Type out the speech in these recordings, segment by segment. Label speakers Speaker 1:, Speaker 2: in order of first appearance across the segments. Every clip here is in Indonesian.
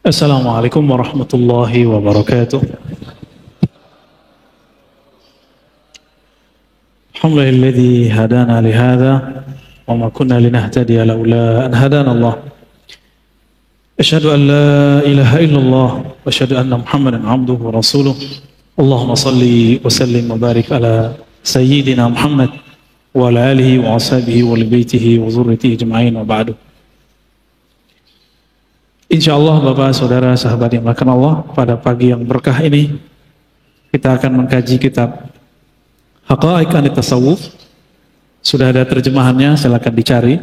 Speaker 1: Assalamualaikum warahmatullahi wabarakatuh. Alhamdulilladzi hadana li hadza wa ma kunna linahtadiya laula an hadana Allah. Asyhadu an la ilaha illallah wa asyhadu anna Muhammadan abduhu wa rasuluh. Allahumma salli wa sallim wa barik ala sayyidina Muhammad wa ala alihi wa ashabihi wa li baitihi wa dzurriyyatihi ajma'in wa ba'du. Insyaallah Bapak, Saudara, sahabat yang dimuliakan Allah, pada pagi yang berkah ini kita akan mengkaji kitab Haqa'iq An-Tasawuf. Sudah ada terjemahannya, silakan dicari.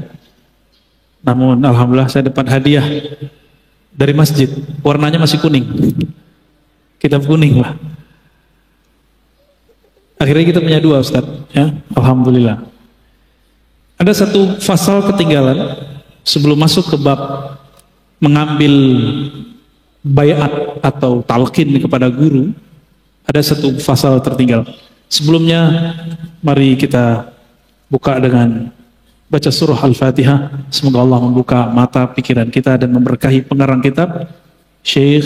Speaker 1: Namun alhamdulillah saya dapat hadiah dari masjid, warnanya masih kuning. Kitab kuning lah. Akhirnya kita punya dua, Ustaz, ya. Alhamdulillah. Ada satu pasal ketinggalan sebelum masuk ke bab mengambil bayat atau talqin kepada guru. Ada satu pasal tertinggal. Sebelumnya mari kita buka dengan baca surah Al-Fatihah. Semoga Allah membuka mata pikiran kita dan memberkahi pengarang kitab, Syekh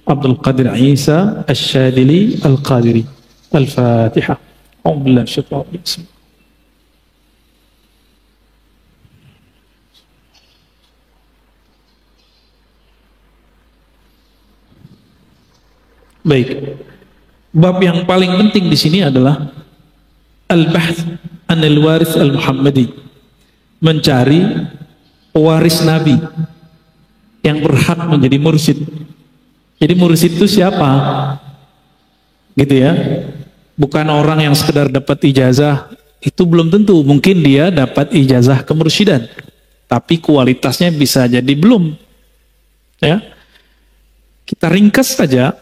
Speaker 1: Abdul Qadir Isa Asy-Syadili Al-Qadiri. Al-Fatihah. A'udzubillahi minasyaitonir rajim. Baik. Bab yang paling penting di sini adalah al-bahts anil waris al-Muhammadi. Mencari pewaris Nabi yang berhak menjadi mursyid. Jadi mursyid itu siapa? Gitu ya. Bukan orang yang sekedar dapat ijazah, itu belum tentu. Mungkin dia dapat ijazah kemursyidan, tapi kualitasnya bisa jadi belum. Ya. Kita ringkas saja.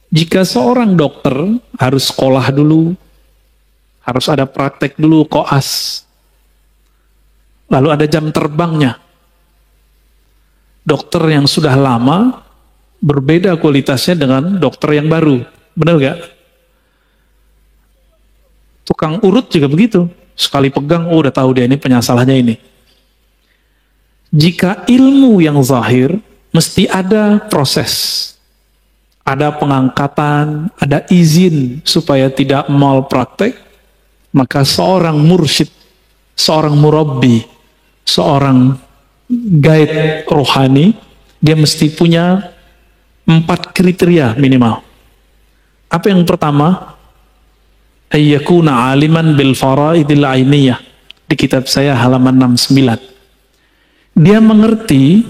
Speaker 1: Jika seorang dokter harus sekolah dulu, harus ada praktek dulu, koas, lalu ada jam terbangnya. Dokter yang sudah lama berbeda kualitasnya dengan dokter yang baru, benar gak? Tukang urut juga begitu, sekali pegang, oh udah tahu dia ini penyasalahnya ini. Jika ilmu yang zahir, mesti ada proses. Ada pengangkatan, ada izin supaya tidak malpraktek, maka seorang mursyid, seorang murabbi, seorang guide rohani, dia mesti punya 4 kriteria minimal. Apa yang pertama? Ayyakuna aliman bil faraidil ainiyah. Di kitab saya halaman 69. Dia mengerti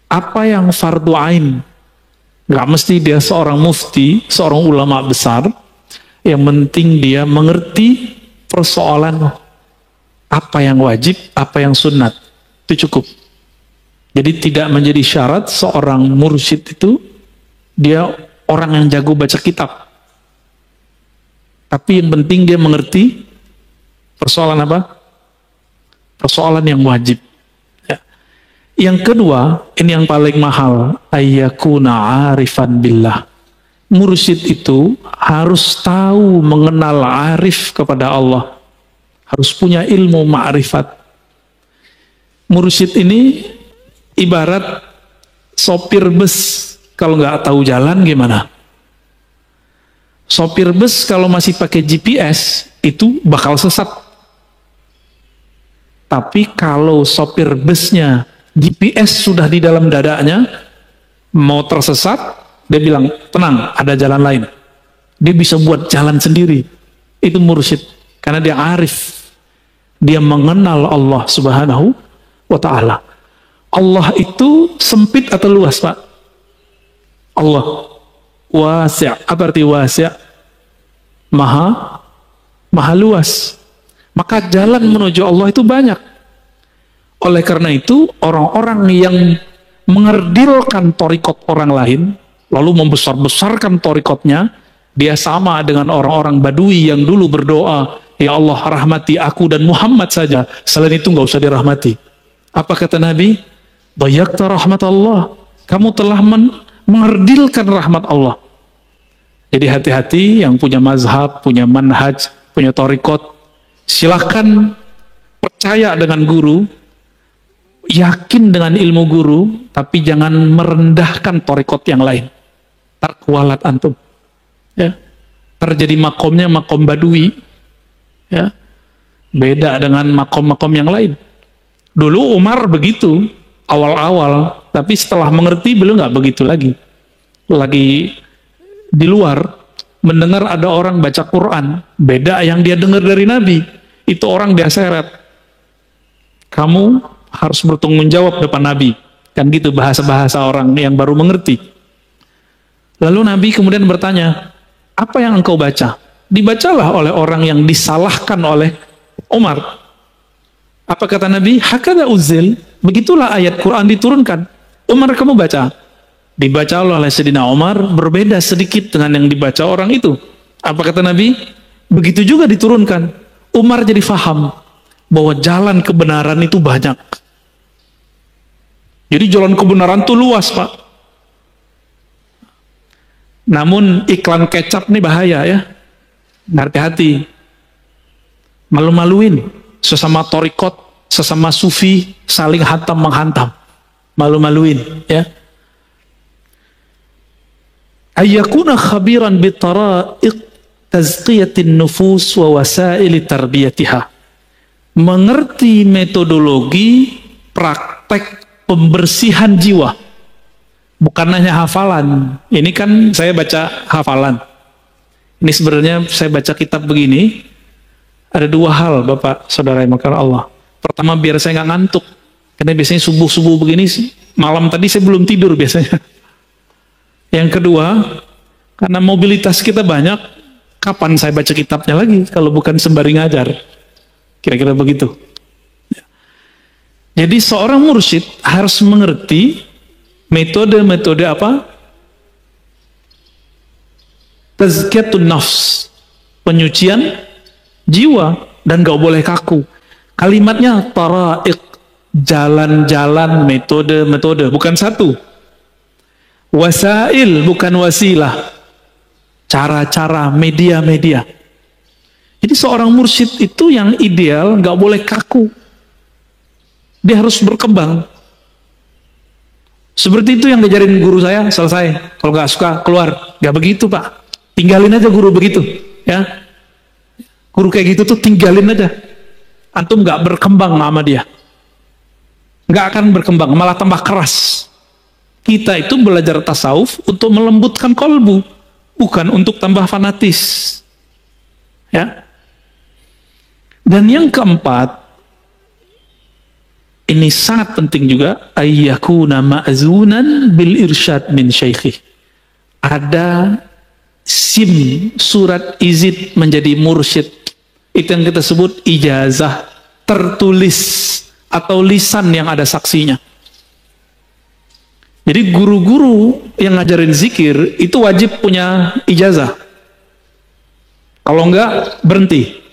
Speaker 1: apa yang fardu ain. Gak mesti dia seorang mufti, seorang ulama besar. Yang penting dia mengerti persoalan apa yang wajib, apa yang sunat. Itu cukup. Jadi tidak menjadi syarat seorang mursyid itu dia orang yang jago baca kitab. Tapi yang penting dia mengerti persoalan apa? Persoalan yang wajib. Yang kedua, ini yang paling mahal, ayyakuna arifan billah. Mursyid itu harus tahu mengenal arif kepada Allah. Harus punya ilmu ma'rifat. Mursyid ini ibarat sopir bus, kalau nggak tahu jalan gimana? Sopir bus kalau masih pakai GPS, itu bakal sesat. Tapi kalau sopir busnya GPS sudah di dalam dadanya, mau tersesat, dia bilang, tenang, ada jalan lain. Dia bisa buat jalan sendiri. Itu mursyid. Karena dia arif. Dia mengenal Allah subhanahu wa ta'ala. Allah itu sempit atau luas, Pak? Allah wasi'. Apa arti wasi'? Maha luas. Maka jalan menuju Allah itu banyak. Oleh karena itu, orang-orang yang mengerdilkan torikot orang lain, lalu membesar-besarkan torikotnya, dia sama dengan orang-orang Badui yang dulu berdoa, ya Allah rahmati aku dan Muhammad saja, selain itu nggak usah dirahmati. Apa kata Nabi? Dayakta rahmat Allah. Kamu telah mengerdilkan rahmat Allah. Jadi hati-hati yang punya mazhab, punya manhaj, punya torikot, silahkan percaya dengan guru yakin dengan ilmu guru, tapi jangan merendahkan torikot yang lain. Terkualat antum. Ya. Terjadi makomnya makom badui. Ya. Beda dengan makom-makom yang lain. Dulu Umar begitu, awal-awal, tapi setelah mengerti beliau nggak begitu lagi. Lagi di luar, mendengar ada orang baca Quran, beda yang dia dengar dari Nabi. Itu orang dia seret. Kamu harus bertanggung jawab depan Nabi. Kan gitu bahasa-bahasa orang yang baru mengerti. Lalu Nabi kemudian bertanya, apa yang engkau baca? Dibacalah oleh orang yang disalahkan oleh Umar. Apa kata Nabi? Hakada uzil, begitulah ayat Quran diturunkan. Umar, kamu baca. Dibaca oleh Sayyidina Umar berbeda sedikit dengan yang dibaca orang itu. Apa kata Nabi? Begitu juga diturunkan. Umar jadi faham bahwa jalan kebenaran itu banyak. Jadi jalan kebenaran itu luas, Pak. Namun iklan kecap nih bahaya ya. Hati-hati. Malu-maluin. Sesama torikot, sesama sufi, saling hantam-menghantam. Malu-maluin ya. Ayyakuna khabiran bitara'iq tazqiyatin nufus wa wasaili tarbiyatiha. Mengerti metodologi praktek pembersihan jiwa. Bukan hanya hafalan. Ini kan saya baca hafalan. Ini sebenarnya saya baca kitab begini. Ada dua hal, Bapak, Saudara yang makan Allah. Pertama, biar saya nggak ngantuk. Karena biasanya subuh-subuh begini, malam tadi saya belum tidur biasanya. Yang kedua, karena mobilitas kita banyak, kapan saya baca kitabnya lagi kalau bukan sembari ngajar? Kira-kira begitu. Jadi seorang mursyid harus mengerti metode-metode apa? Tazkiyatun nafs, penyucian jiwa, dan gak boleh kaku. Kalimatnya tara'iq, jalan-jalan, metode-metode, bukan satu. Wasail, bukan wasilah, cara-cara, media-media. Jadi seorang mursyid itu yang ideal gak boleh kaku. Dia harus berkembang. Seperti itu yang diajarin guru saya, selesai. Kalau gak suka, keluar. Gak begitu, Pak. Tinggalin aja guru begitu, ya. Guru kayak gitu tuh tinggalin aja. Antum gak berkembang sama dia. Gak akan berkembang, malah tambah keras. Kita itu belajar tasawuf untuk melembutkan kolbu, bukan untuk tambah fanatis. Ya. Dan yang keempat, ini sangat penting juga, ayyakuna ma'zunan bil irsyad min syaikhi. Ada SIM, surat izin menjadi mursyid. Itu yang kita sebut ijazah tertulis atau lisan yang ada saksinya. Jadi guru-guru yang ngajarin zikir itu wajib punya ijazah. Kalau enggak, berhenti.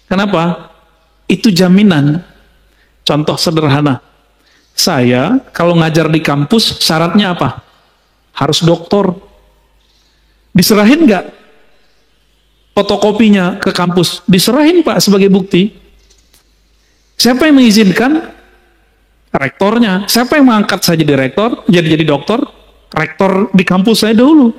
Speaker 1: Kenapa? Itu jaminan. Contoh sederhana. Saya kalau ngajar di kampus syaratnya apa? Harus doktor. Diserahin nggak fotokopinya ke kampus? Diserahin, Pak, sebagai bukti. Siapa yang mengizinkan? Rektornya. Siapa yang mengangkat saya jadi rektor? Jadi doktor? Rektor di kampus saya dahulu.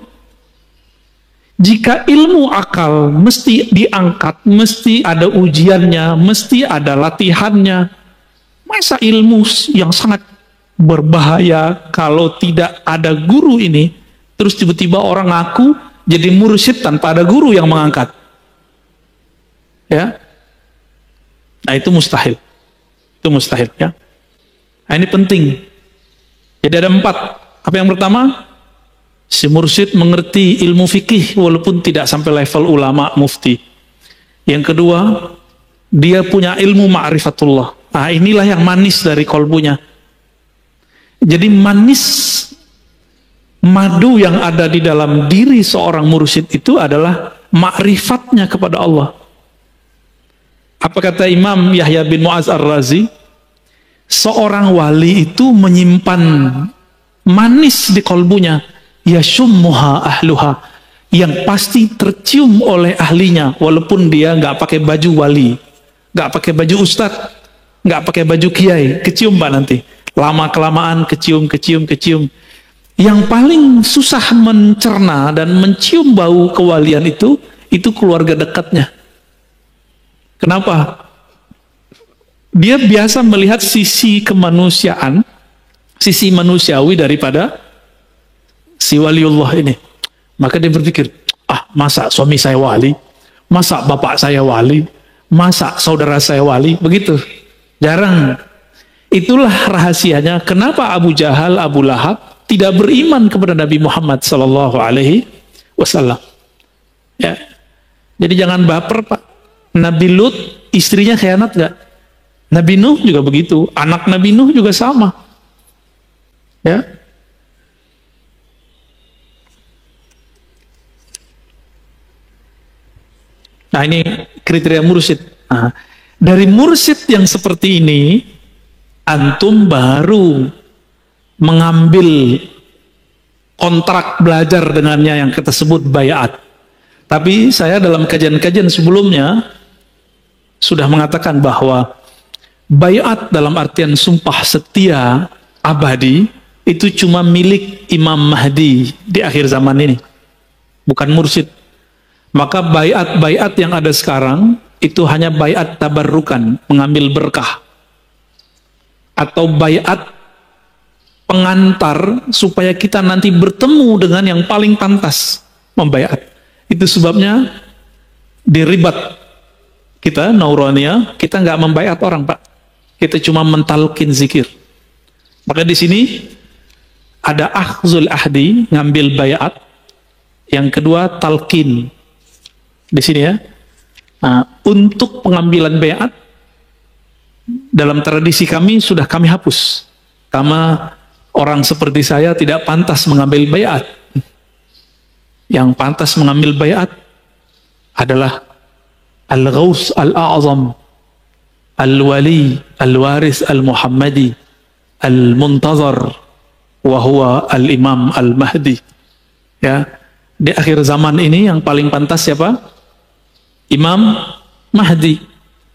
Speaker 1: Jika ilmu akal mesti diangkat, mesti ada ujiannya, mesti ada latihannya. Masa ilmu yang sangat berbahaya kalau tidak ada guru ini, terus tiba-tiba orang ngaku jadi mursyid tanpa ada guru yang mengangkat. Ya. Nah, itu mustahil. Itu mustahil, ya. Nah, ini penting. Jadi ada 4. Apa yang pertama? Si mursyid mengerti ilmu fikih walaupun tidak sampai level ulama mufti. Yang kedua, dia punya ilmu ma'rifatullah. Nah, inilah yang manis dari kolbunya. Jadi manis madu yang ada di dalam diri seorang mursyid itu adalah ma'rifatnya kepada Allah. Apa kata Imam Yahya bin Mu'az Ar-Razi? Seorang wali itu menyimpan manis di kolbunya, yashummuha ahluha, yang pasti tercium oleh ahlinya, walaupun dia nggak pakai baju wali, nggak pakai baju ustadz, nggak pakai baju kiai, kecium Pak nanti. Lama kelamaan kecium. Yang paling susah mencerna dan mencium bau kewalian itu keluarga dekatnya. Kenapa? Dia biasa melihat sisi kemanusiaan, sisi manusiawi daripada si waliullah ini. Maka dia berpikir, masa suami saya wali? Masa bapak saya wali? Masa saudara saya wali? Begitu. Jarang. Itulah rahasianya kenapa Abu Jahal, Abu Lahab tidak beriman kepada Nabi Muhammad Sallallahu Alaihi Wasallam. Ya. Jadi jangan baper Pak. Nabi Lut istrinya khianat gak? Nabi Nuh juga begitu. Anak Nabi Nuh juga sama. Ya. Nah ini kriteria mursyid. Nah, dari mursyid yang seperti ini, antum baru mengambil kontrak belajar dengannya yang kita sebut bayat. Tapi saya dalam kajian-kajian sebelumnya sudah mengatakan bahwa bayat dalam artian sumpah setia abadi itu cuma milik Imam Mahdi di akhir zaman ini, bukan mursyid. Maka bayat-bayat yang ada sekarang itu hanya bayat tabarrukan, mengambil berkah, atau bayat pengantar supaya kita nanti bertemu dengan yang paling pantas membayat. Itu sebabnya di ribat kita Nauraniyah, kita nggak membayat orang Pak, kita cuma mentalkin zikir. Maka di sini ada akhzul ahdi, ngambil bayat. Yang kedua talqin di sini ya. Nah, untuk pengambilan bayat dalam tradisi kami sudah kami hapus, karena orang seperti saya tidak pantas mengambil bayat. Yang pantas mengambil bayat adalah Al-Ghaus Al-A'zam, Al-Wali Al-Waris Al-Muhammadi Al-Muntazar, wa huwa Al-Imam Al-Mahdi. Ya, di akhir zaman ini yang paling pantas siapa? Imam Mahdi.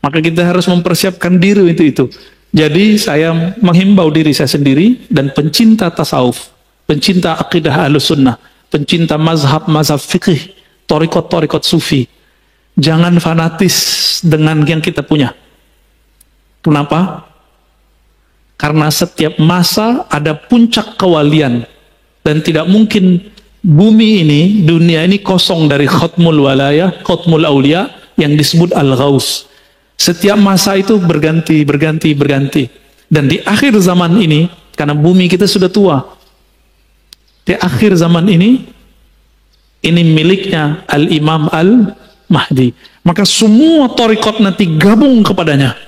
Speaker 1: Maka kita harus mempersiapkan diri itu. Jadi saya menghimbau diri saya sendiri dan pencinta tasawuf, pencinta akidah Ahlussunnah, pencinta mazhab fikih, torikot sufi, jangan fanatis dengan yang kita punya. Kenapa? Karena setiap masa ada puncak kewalian, dan tidak mungkin bumi ini, dunia ini kosong dari khutmul walayah, khutmul aulia yang disebut al-ghaus. Setiap masa itu berganti. Dan di akhir zaman ini, karena bumi kita sudah tua, di akhir zaman ini miliknya Al-Imam Al-Mahdi. Maka semua torikot nanti gabung kepadanya.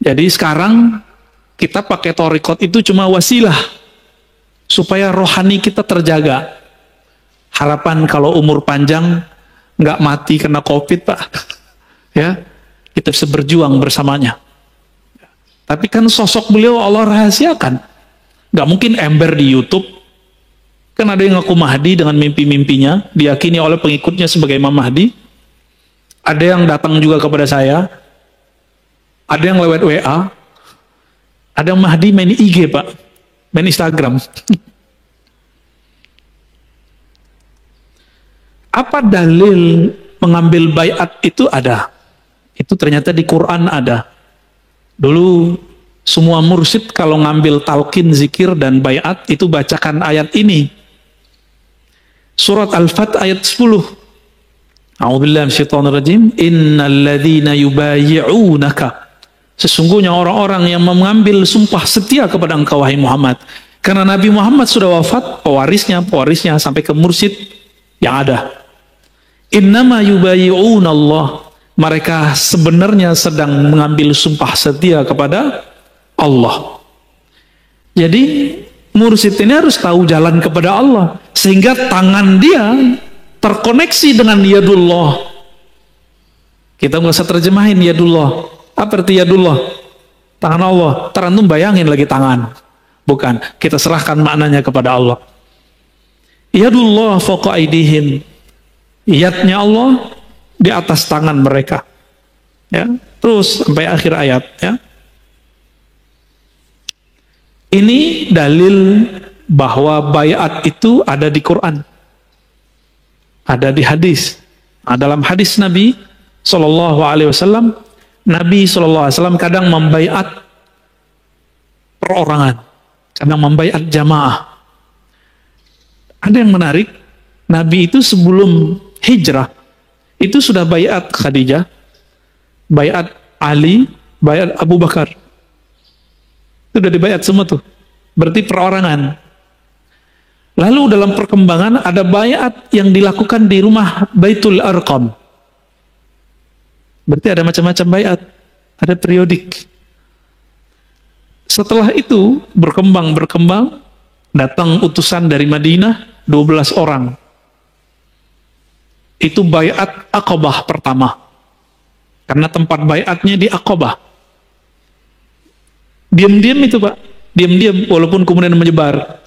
Speaker 1: Jadi sekarang kita pakai torikot itu cuma wasilah supaya rohani kita terjaga. Harapan kalau umur panjang nggak mati kena COVID Pak, ya kita bisa berjuang bersamanya. Tapi kan sosok beliau Allah rahasiakan, nggak mungkin ember di YouTube. Kan ada yang ngaku Mahdi dengan mimpi-mimpinya, diyakini oleh pengikutnya sebagai Imam Mahdi. Ada yang datang juga kepada saya, ada yang lewat WA, ada yang Mahdi main IG Pak, main Instagram. Apa dalil mengambil bayat itu ada? Itu ternyata di Quran ada. Dulu semua mursyid kalau ngambil talqin zikir dan bayat itu bacakan ayat ini. Surat Al-Fat ayat 10. A'udzubillahi minasyaitonirrajim. Innal ladzina yubayyi'unaka. Sesungguhnya orang-orang yang mengambil sumpah setia kepada engkau wahai Muhammad. Karena Nabi Muhammad sudah wafat, pewarisnya sampai ke mursyid yang ada. Innama yubayyi'una Allah. Mereka sebenarnya sedang mengambil sumpah setia kepada Allah. Jadi mursyid ini harus tahu jalan kepada Allah, sehingga tangan dia terkoneksi dengan yadullah. Kita nggak usah terjemahin yadullah. Apa arti yadullah? Tangan Allah. Terantum bayangin lagi tangan. Bukan, kita serahkan maknanya kepada Allah. Yadullah fawqa aydihim. Yadnya Allah di atas tangan mereka. Ya, terus sampai akhir ayat, ya. Ini dalil bahwa baiat itu ada di Quran, ada di hadis. Nah, dalam hadis Nabi Shallallahu Alaihi Wasallam, Nabi Shallallahu Alaihi Wasallam kadang membaiat perorangan, kadang membaiat jamaah. Ada yang menarik, Nabi itu sebelum hijrah itu sudah baiat Khadijah, baiat Ali, baiat Abu Bakar. Itu sudah dibaiat semua tuh. Berarti perorangan. Lalu dalam perkembangan ada baiat yang dilakukan di rumah Baitul Arqam. Berarti ada macam-macam baiat, ada periodik. Setelah itu berkembang, datang utusan dari Madinah 12 orang. Itu baiat Aqabah pertama. Karena tempat baiatnya di Aqabah. Diam-diam itu, Pak. Diam-diam walaupun kemudian menyebar.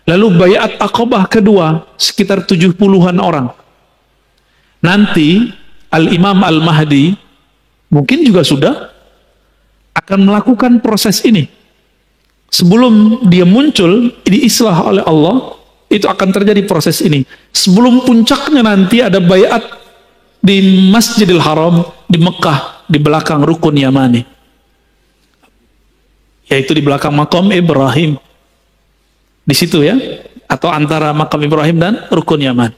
Speaker 1: Lalu baiat Aqabah kedua sekitar 70-an orang. Nanti Al-Imam Al-Mahdi mungkin juga sudah akan melakukan proses ini. Sebelum dia muncul, diislah oleh Allah, itu akan terjadi proses ini. Sebelum puncaknya nanti ada baiat di Masjidil Haram di Mekah, di belakang Rukun Yamani, yaitu di belakang makam Ibrahim. Di situ, ya, atau antara makam Ibrahim dan Rukun Yaman.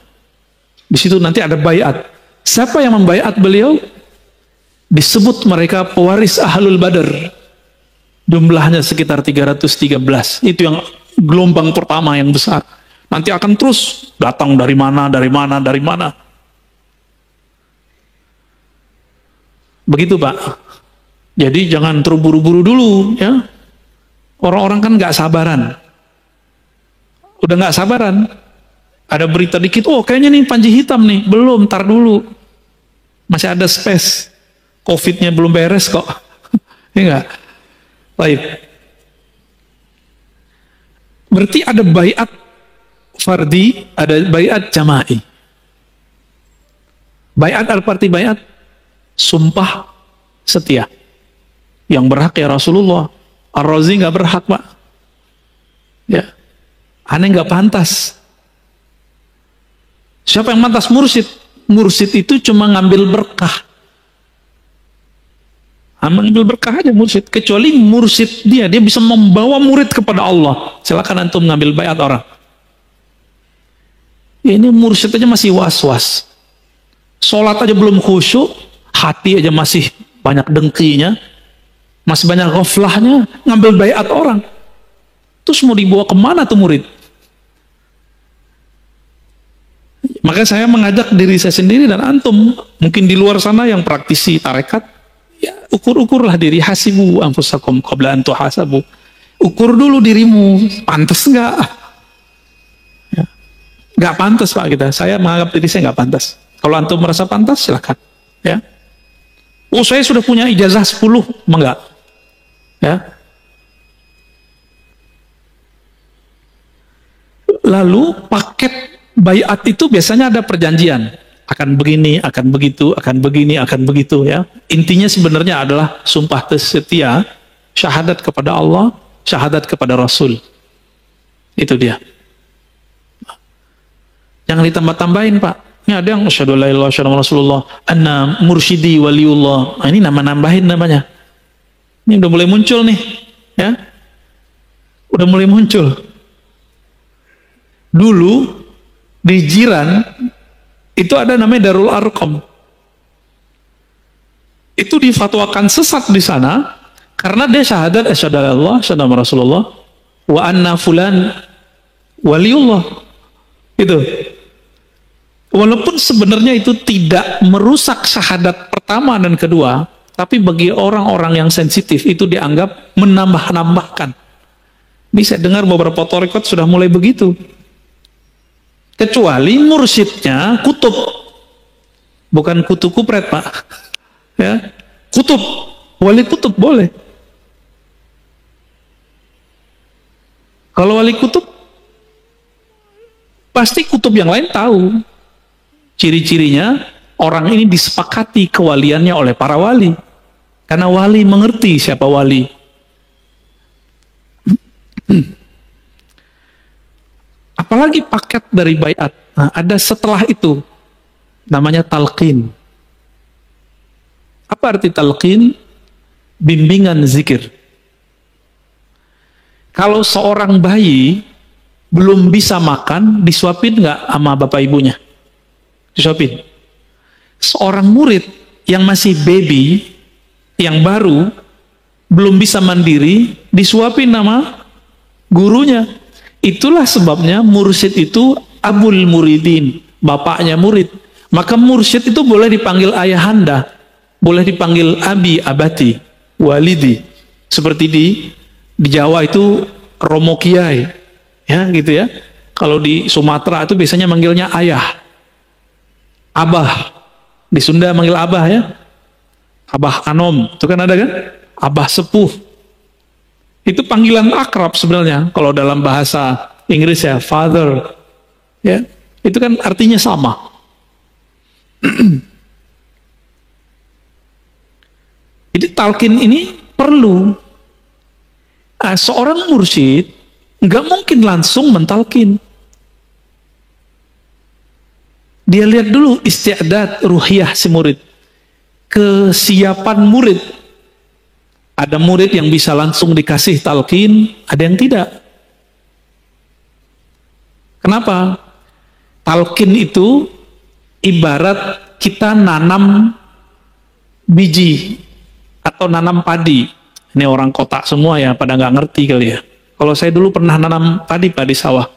Speaker 1: Di situ nanti ada baiat. Siapa yang membaiat beliau? Disebut mereka pewaris Ahlul Badar. Jumlahnya sekitar 313. Itu yang gelombang pertama yang besar. Nanti akan terus datang dari mana. Begitu, Pak. Jadi jangan terburu-buru dulu, ya. Orang-orang kan nggak sabaran. Udah nggak sabaran. Ada berita dikit, oh kayaknya nih Panji Hitam nih. Belum, tar dulu. Masih ada space. Covid-nya belum beres kok. Ya enggak? Baik. Berarti ada baiat fardi, ada baiat jama'i. Baiat arti baiat sumpah setia. Yang berhak ya Rasulullah. Ar-Razi nggak berhak, Pak. Ya. Aneh nggak pantas. Siapa yang pantas? Mursyid. Mursyid itu cuma ngambil berkah. Mengambil berkah aja mursyid. Kecuali mursyid dia bisa membawa murid kepada Allah. Silakan antum ngambil baiat orang. Ya, ini mursyid aja masih was-was. Sholat aja belum khusyuk, hati aja masih banyak dengkinya, masih banyak ghaflahnya, ngambil baiat orang. Terus mau dibawa kemana tuh murid? Maka saya mengajak diri saya sendiri dan antum, mungkin di luar sana yang praktisi tarekat, ya ukur-ukurlah diri, hasibu anfusakum qabla an tuhasabu. Ukur dulu dirimu, pantas nggak? Ya. Nggak pantas, Pak, kita. Saya menganggap diri saya nggak pantas. Kalau antum merasa pantas, silakan. Ya. Oh, saya sudah punya ijazah 10, enggak? Ya. Lalu paket baiat itu biasanya ada perjanjian. Akan begini, akan begitu, akan begini, akan begitu, ya. Intinya sebenarnya adalah sumpah setia, syahadat kepada Allah, syahadat kepada Rasul. Itu dia. Jangan ditambah-tambahin, Pak. Ini ada yang asyhadu alla ilaha illallah Rasulullah, anna mursyidi waliullah. Nah, ini nambahin namanya. Ini udah mulai muncul nih, ya. Udah mulai muncul. Dulu di Jiran itu ada namanya Darul Arqam. Itu difatwakan sesat di sana karena dia syahadat asyhadu alla ilaha illallah Rasulullah wa anna fulan waliullah. Itu. Walaupun sebenarnya itu tidak merusak syahadat pertama dan kedua, tapi bagi orang-orang yang sensitif itu dianggap menambah-nambahkan. Bisa dengar beberapa thariqat sudah mulai begitu. Kecuali mursyidnya kutub, bukan kutu kupret, Pak. Ya, kutub, wali kutub boleh. Kalau wali kutub, pasti kutub yang lain tahu ciri-cirinya. orang ini disepakati kewaliannya oleh para wali. Karena wali mengerti siapa wali. Apalagi paket dari baiat. Nah, ada setelah itu, namanya talqin. Apa arti talqin? Bimbingan zikir. Kalau seorang bayi belum bisa makan, disuapin nggak sama bapak ibunya? Disuapin. Seorang murid yang masih baby, yang baru, belum bisa mandiri, disuapin nama gurunya. Itulah sebabnya mursyid itu abul muridin, bapaknya murid. Maka mursyid itu boleh dipanggil ayahanda, boleh dipanggil abi, abati, walidi. Seperti di Jawa itu romo kiai, ya gitu ya. Kalau di Sumatera itu biasanya manggilnya ayah, abah. Di Sunda manggil abah ya, abah anom, itu kan ada kan, abah sepuh. Itu panggilan akrab sebenarnya. Kalau dalam bahasa Inggris ya, father, ya itu kan artinya sama. Jadi talqin ini perlu. Seorang mursyid nggak mungkin langsung mentalkin. Dia lihat dulu istiadat ruhiyah si murid, kesiapan murid. Ada murid yang bisa langsung dikasih talqin, ada yang tidak. Kenapa? Talqin itu ibarat kita nanam biji atau nanam padi. Ini orang kota semua ya, pada nggak ngerti kali ya. Kalau saya dulu pernah nanam padi sawah.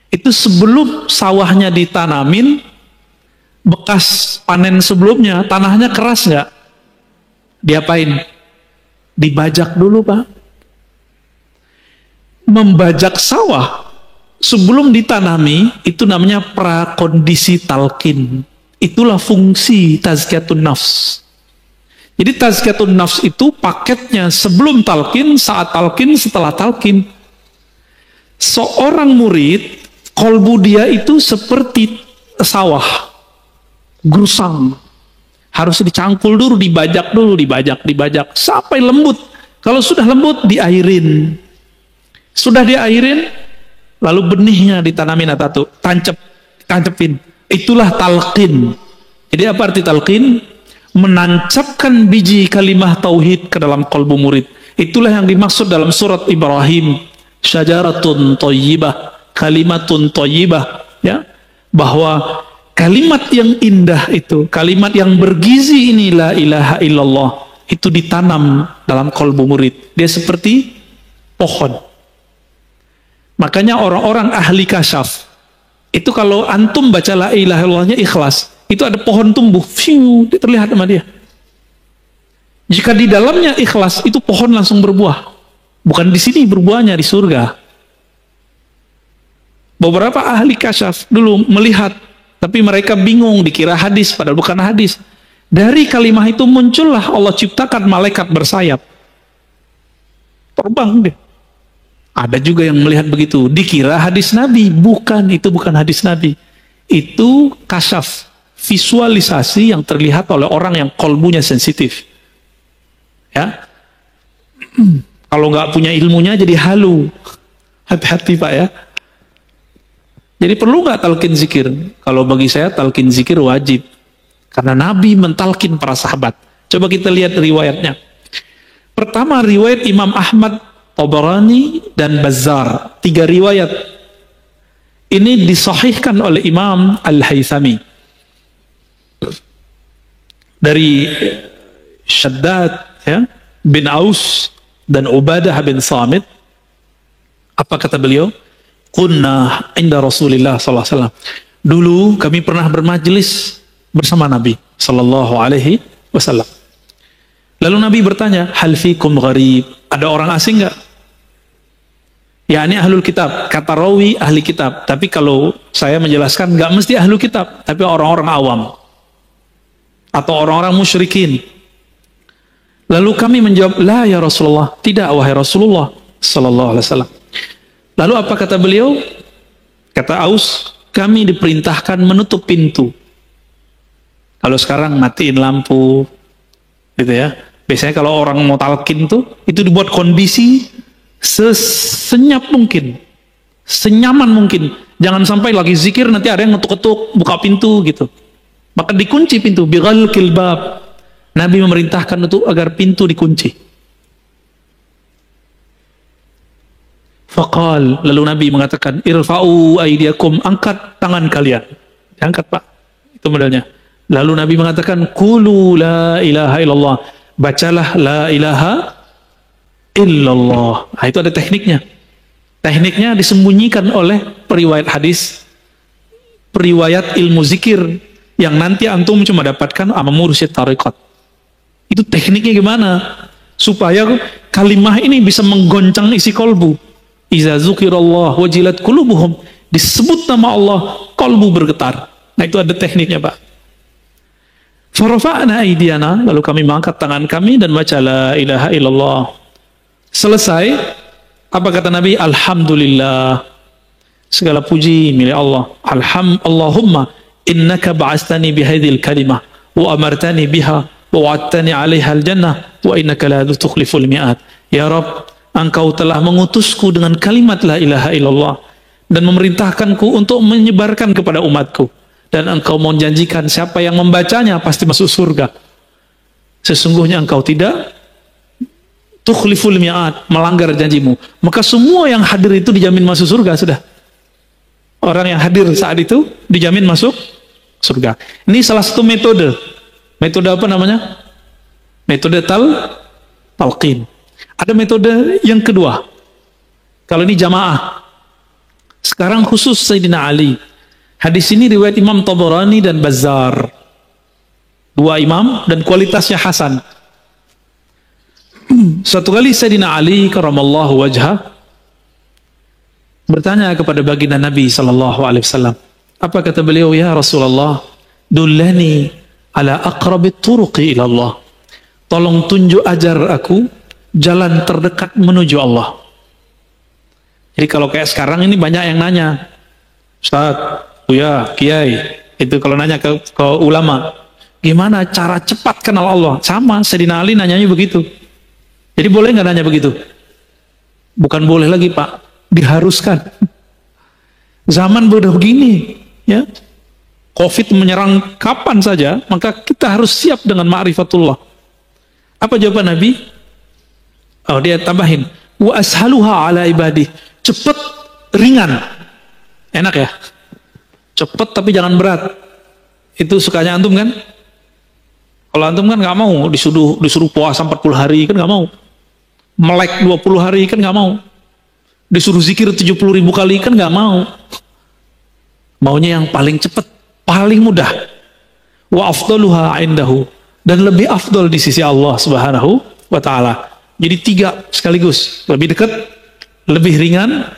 Speaker 1: Itu sebelum sawahnya ditanamin, bekas panen sebelumnya, tanahnya keras nggak? Diapain? Dibajak dulu, Pak. Membajak sawah sebelum ditanami, itu namanya prakondisi talqin. Itulah fungsi tazkiyatun nafs. Jadi tazkiyatun nafs itu paketnya sebelum talqin, saat talqin, setelah talqin. Seorang murid, kolbu dia itu seperti sawah, gerusang. Harus dicangkul dulu, dibajak dulu, dibajak, sampai lembut. Kalau sudah lembut, diairin. Sudah diairin, lalu benihnya ditanamin atau tancepin. Itulah talqin. Jadi apa arti talqin? Menancapkan biji kalimah tauhid ke dalam kolbu murid. Itulah yang dimaksud dalam surat Ibrahim. Syajaratun thayyibah, kalimatun thayyibah. Ya, bahwa kalimat yang indah itu, kalimat yang bergizi ini, la ilaha illallah, itu ditanam dalam kolbu murid. Dia seperti pohon. Makanya orang-orang ahli kasyaf itu kalau antum baca la ilaha illallahnya ikhlas, itu ada pohon tumbuh, fiu, terlihat sama dia. Jika di dalamnya ikhlas, itu pohon langsung berbuah. Bukan di sini berbuahnya, di surga. Beberapa ahli kasyaf dulu melihat, tapi mereka bingung, dikira hadis, padahal bukan hadis. Dari kalimat itu muncullah Allah ciptakan malaikat bersayap. Terbang dia. Ada juga yang melihat begitu, dikira hadis Nabi. Bukan, itu bukan hadis Nabi. Itu kasyaf, visualisasi yang terlihat oleh orang yang kolbunya sensitif. Ya, kalau nggak punya ilmunya jadi halu. Hati-hati Pak ya. Jadi perlu nggak talqin zikir? Kalau bagi saya talqin zikir wajib. Karena Nabi mentalkin para sahabat. Coba kita lihat riwayatnya. Pertama riwayat Imam Ahmad, Tabarani, dan Bazzar. 3 riwayat. Ini disahihkan oleh Imam Al-Haythami. Dari Shaddad ya, bin Aus dan Ubadah bin Samit. Apa kata beliau? Kunna inda Rasulillah sallallahu alaihi wasallam. Dulu kami pernah bermajlis bersama Nabi sallallahu alaihi wasallam. Lalu Nabi bertanya, hal fikum gharib? Ada orang asing enggak? Ya, ini ahlul kitab. Kata rawi ahli kitab. Tapi kalau saya menjelaskan, enggak mesti ahlul kitab, tapi orang-orang awam atau orang-orang musyrikin. Lalu kami menjawab, la ya Rasulullah, tidak wahai Rasulullah sallallahu alaihi wasallam. Lalu apa kata beliau? Kata Aus, kami diperintahkan menutup pintu. Kalau sekarang matiin lampu, gitu ya. Biasanya kalau orang mau talqin tuh, itu dibuat kondisi sesenyap mungkin, senyaman mungkin. Jangan sampai lagi zikir nanti ada yang ngetuk-ketuk, buka pintu gitu. Maka dikunci pintu, bighalqil bab. Nabi memerintahkan untuk agar pintu dikunci. Faqal, lalu Nabi mengatakan, irfa'u aydiyakum, angkat tangan kalian. Angkat Pak, itu modelnya. Lalu Nabi mengatakan, qulu la ilaha illallah, bacalah la ilaha illallah. Nah, itu ada tekniknya. Tekniknya disembunyikan oleh periwayat hadis, periwayat ilmu zikir, yang nanti antum cuma dapatkan sama mursyid tariqat. Itu tekniknya gimana? Supaya kalimah ini bisa menggoncang isi kolbu. Iza zukirallah wajilat qulubuhum, disebut nama Allah, kolbu bergetar. Nah, itu ada tekniknya, Pak. Farafa'na aydiyana, lalu kami mengangkat tangan kami dan baca la ilaha illallah. Selesai, apa kata Nabi? Alhamdulillah, segala puji milik Allah. Allahumma innaka ba'astani bihadhil kalimah wa amartani biha wa wa'adtani 'alaiha al-jannah wa innaka la tukhliful mi'ad. Ya Rabb, Engkau telah mengutusku dengan kalimat la ilaha illallah dan memerintahkanku untuk menyebarkan kepada umatku, dan Engkau menjanjikan siapa yang membacanya pasti masuk surga. Sesungguhnya Engkau tidak tukhliful mi'ad, melanggar janjimu. Maka semua yang hadir itu dijamin masuk surga sudah. Orang yang hadir saat itu dijamin masuk surga. Ini salah satu metode. Metode apa namanya? Metode talqin. Ada metode yang kedua. Kalau ini jamaah. Sekarang khusus Sayyidina Ali. Hadis ini riwayat Imam Tabarani dan Bazzar. Dua imam dan kualitasnya hasan. Suatu kali Sayyidina Ali karamallahu wajhah bertanya kepada baginda Nabi sallallahu alaihi wasallam. Apa kata beliau? Ya Rasulullah, dullani ala aqrabit turuqi ila Allah. Tolong tunjuk ajar aku jalan terdekat menuju Allah. Jadi kalau kayak sekarang ini banyak yang nanya, Ustaz, Buya, Kiai, itu kalau nanya ke ulama, gimana cara cepat kenal Allah? Sama, Sayyidina Ali nanyanya begitu. Jadi boleh nggak nanya begitu? Bukan boleh lagi Pak, diharuskan. Zaman udah begini, ya. Covid menyerang kapan saja, maka kita harus siap dengan ma'rifatullah. Apa jawaban Nabi? Oh, dia tambahin, wa ashaluha ala ibadih, cepet, ringan, enak ya, cepet tapi jangan berat. Itu sukanya antum kan? Kalau antum kan nggak mau disuruh puasa 40 hari kan nggak mau, melek 20 hari kan nggak mau, disuruh zikir 70.000 kali kan nggak mau. Maunya yang paling cepet, paling mudah. Wa afdaluha indahu, dan lebih afdal di sisi Allah Subhanahu wa ta'ala. Jadi 3 sekaligus, lebih dekat, lebih ringan,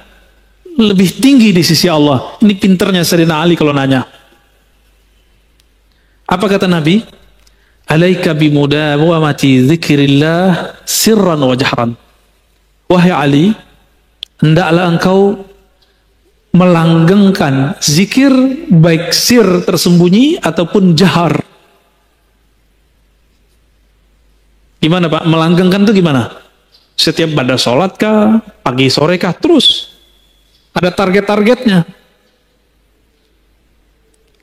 Speaker 1: lebih tinggi di sisi Allah. Ini pinternya Sayyidina Ali kalau nanya. Apa kata Nabi? Alaika bimudawamati dzikrillah sirran wa jahran. Wahai Ali, hendaklah engkau melanggengkan zikir, baik sir tersembunyi ataupun jahar. Gimana Pak? Melanggengkan itu gimana? Setiap pada sholat kah? Pagi sore kah? Terus. Ada target-targetnya.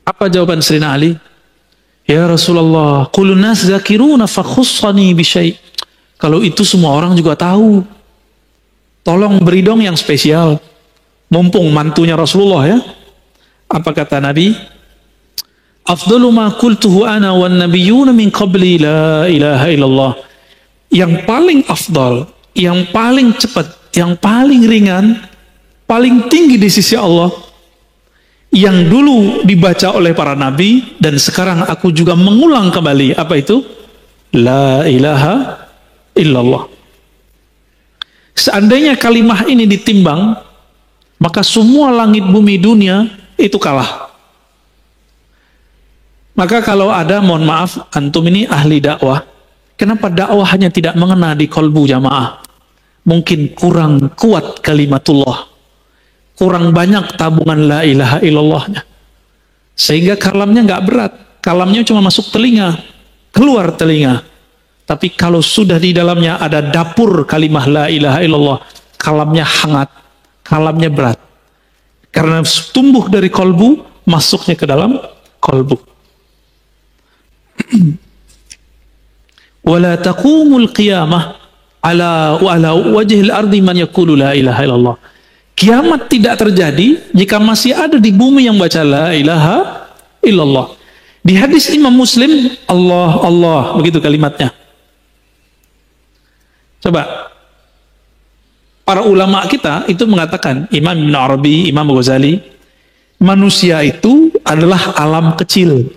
Speaker 1: Apa jawaban Sayyidina Ali? Ya Rasulullah, qulun nas zakiruna fa khussani bi syai'. Kalau itu semua orang juga tahu. Tolong beri dong yang spesial. Mumpung mantunya Rasulullah ya. Apa kata Nabi? Afdalu ma qultuhu ana wan nabiyyuna min qabli la ilaha illallah. Yang paling afdal, yang paling cepat, yang paling ringan, paling tinggi di sisi Allah, yang dulu dibaca oleh para nabi dan sekarang aku juga mengulang kembali. Apa itu? La ilaha illallah. Seandainya kalimah ini ditimbang, maka semua langit bumi dunia itu kalah. Maka kalau ada, mohon maaf, antum ini ahli dakwah, kenapa dakwahnya tidak mengena di kolbu jamaah? Mungkin kurang kuat kalimatullah, kurang banyak tabungan la ilaha illallahnya, sehingga kalamnya nggak berat. kalamnya cuma masuk telinga, keluar telinga. Tapi kalau sudah di dalamnya ada dapur kalimah la ilaha illallah, kalamnya hangat, kalamnya berat. Karena tumbuh dari kolbu, masuknya ke dalam kolbu. Wala taqumul qiyamah ala wajhil ardi man yaqulu la ilaha illallah. Kiamat tidak terjadi jika masih ada di bumi yang baca la ilaha illallah. Di hadis Imam Muslim, Allah, Allah, begitu kalimatnya. Coba, para ulama kita itu mengatakan, Imam Ibn Arabi, Imam Ghazali, manusia itu adalah alam kecil.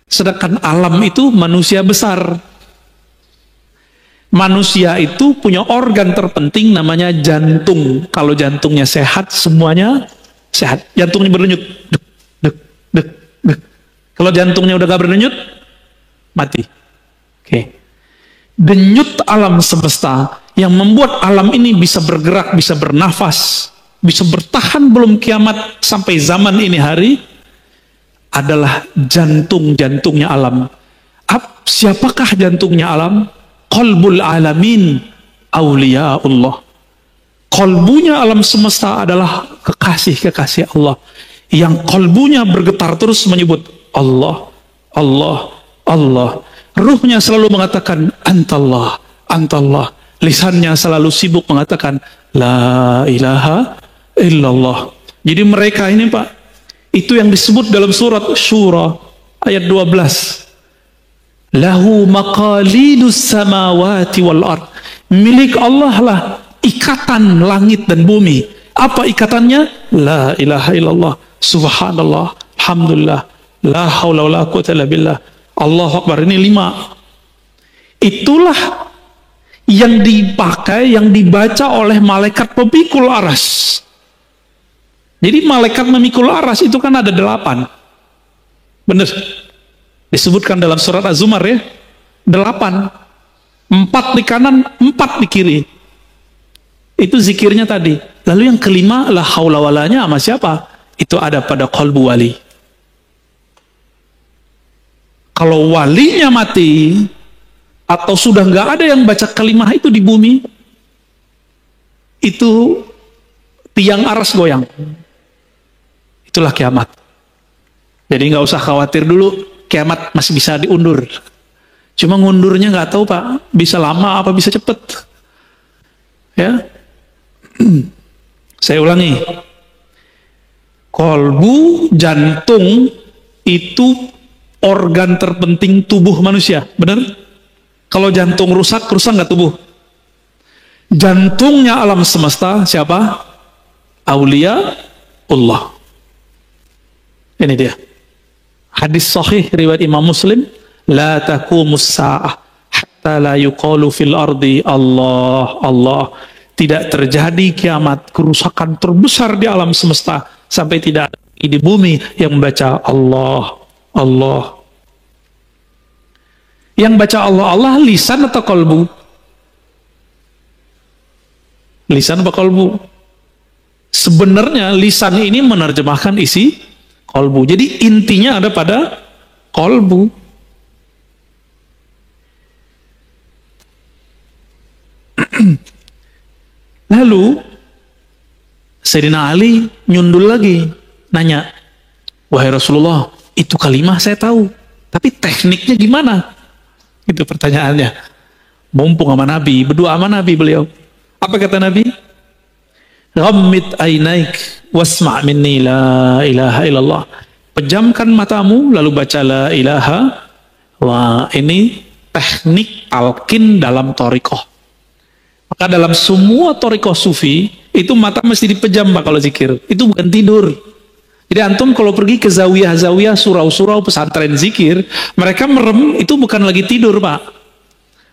Speaker 1: Sedangkan alam itu manusia besar. Manusia itu punya organ terpenting namanya jantung. Kalau jantungnya sehat, semuanya sehat. Jantungnya berdenyut. Dek, dek, dek, dek. Kalau jantungnya udah gak berdenyut, mati. Oke. Denyut alam semesta yang membuat alam ini bisa bergerak, bisa bernafas, bisa bertahan belum kiamat sampai zaman ini hari adalah jantung-jantungnya alam. Siapakah jantungnya alam? Qalbul alamin awliyaullah. Qalbunya alam semesta adalah kekasih-kekasih Allah yang qalbunya bergetar terus menyebut Allah, Allah, Allah. Ruhnya selalu mengatakan antallah, antallah. Lisannya selalu sibuk mengatakan la ilaha illallah. Jadi mereka ini Pak, itu yang disebut dalam surat Syura ayat 12. Lahu maqalidus samawati wal ard. Milik Allah lah ikatan langit dan bumi. Apa ikatannya? La ilaha illallah, subhanallah, alhamdulillah, la haula wala quwwata illa billah, Allahu akbar. Ini 5. Itulah yang dipakai, yang dibaca oleh malaikat pemikul aras. Jadi malaikat memikul aras itu kan ada 8. Benar? Disebutkan dalam surat Az-Zumar ya, 8. 4 di kanan, 4 di kiri. Itu zikirnya tadi. Lalu yang kelima, la haula walanya sama siapa? Itu ada pada qalbu wali. Kalau walinya mati, atau sudah nggak ada yang baca kalimah itu di bumi, itu tiang aras goyang. Itulah kiamat. Jadi nggak usah khawatir dulu, kiamat masih bisa diundur. Cuma ngundurnya nggak tahu Pak, bisa lama apa bisa cepet. Ya, saya ulangi. Kolbu, jantung itu organ terpenting tubuh manusia, benar? Kalau jantung rusak, rusak nggak tubuh? Jantungnya alam semesta siapa? Aulia Allah. Ini dia. Hadis sahih riwayat Imam Muslim, la taqumus sa'ah hatta la yuqalu fil ardi Allah, Allah. Tidak terjadi kiamat, kerusakan terbesar di alam semesta sampai tidak di bumi yang membaca Allah, Allah. Yang baca Allah, Allah lisan atau kolbu? Lisan atau kolbu? Sebenarnya lisan ini menerjemahkan isi kolbu. Jadi intinya ada pada kolbu. Lalu Sayyidina Ali nyundul lagi, nanya, wahai Rasulullah, itu kalimah saya tahu, tapi tekniknya gimana? Itu pertanyaannya. Mumpung sama Nabi, berdua sama Nabi beliau. Apa kata Nabi? Ghammid ainaik wasma' minni la ilaha illallah. Pejamkan matamu lalu baca la ilaha. Wah, ini teknik talqin dalam thariqah. Maka dalam semua thariqah sufi itu mata mesti dipejam Pak kalau zikir. Itu bukan tidur. Jadi antum kalau pergi ke zawiyah-zawiyah, surau-surau pesantren zikir, mereka merem itu bukan lagi tidur Pak.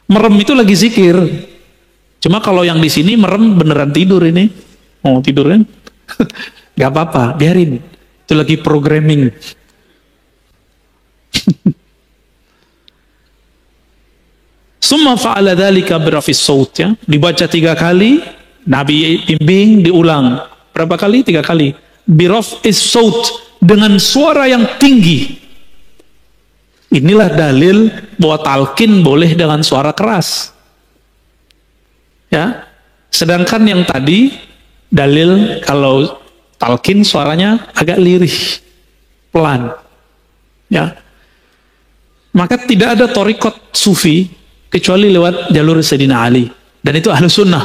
Speaker 1: Merem itu lagi zikir. Cuma kalau yang di sini merem beneran tidur ini. Mau tidur kan? Gak apa-apa, biarin. Itu lagi programming. Summa fa'ala dzalika birafis saut, ya. Dibaca 3 kali, Nabi bimbing, diulang. Berapa kali? 3 kali. Birafis saut, dengan suara yang tinggi. Inilah dalil bahwa talqin boleh dengan suara keras. Ya. Sedangkan yang tadi dalil kalau talqin suaranya agak lirih, pelan. Ya. Maka tidak ada thariqat sufi kecuali lewat jalur Sayyidina Ali, dan itu ahlu sunnah.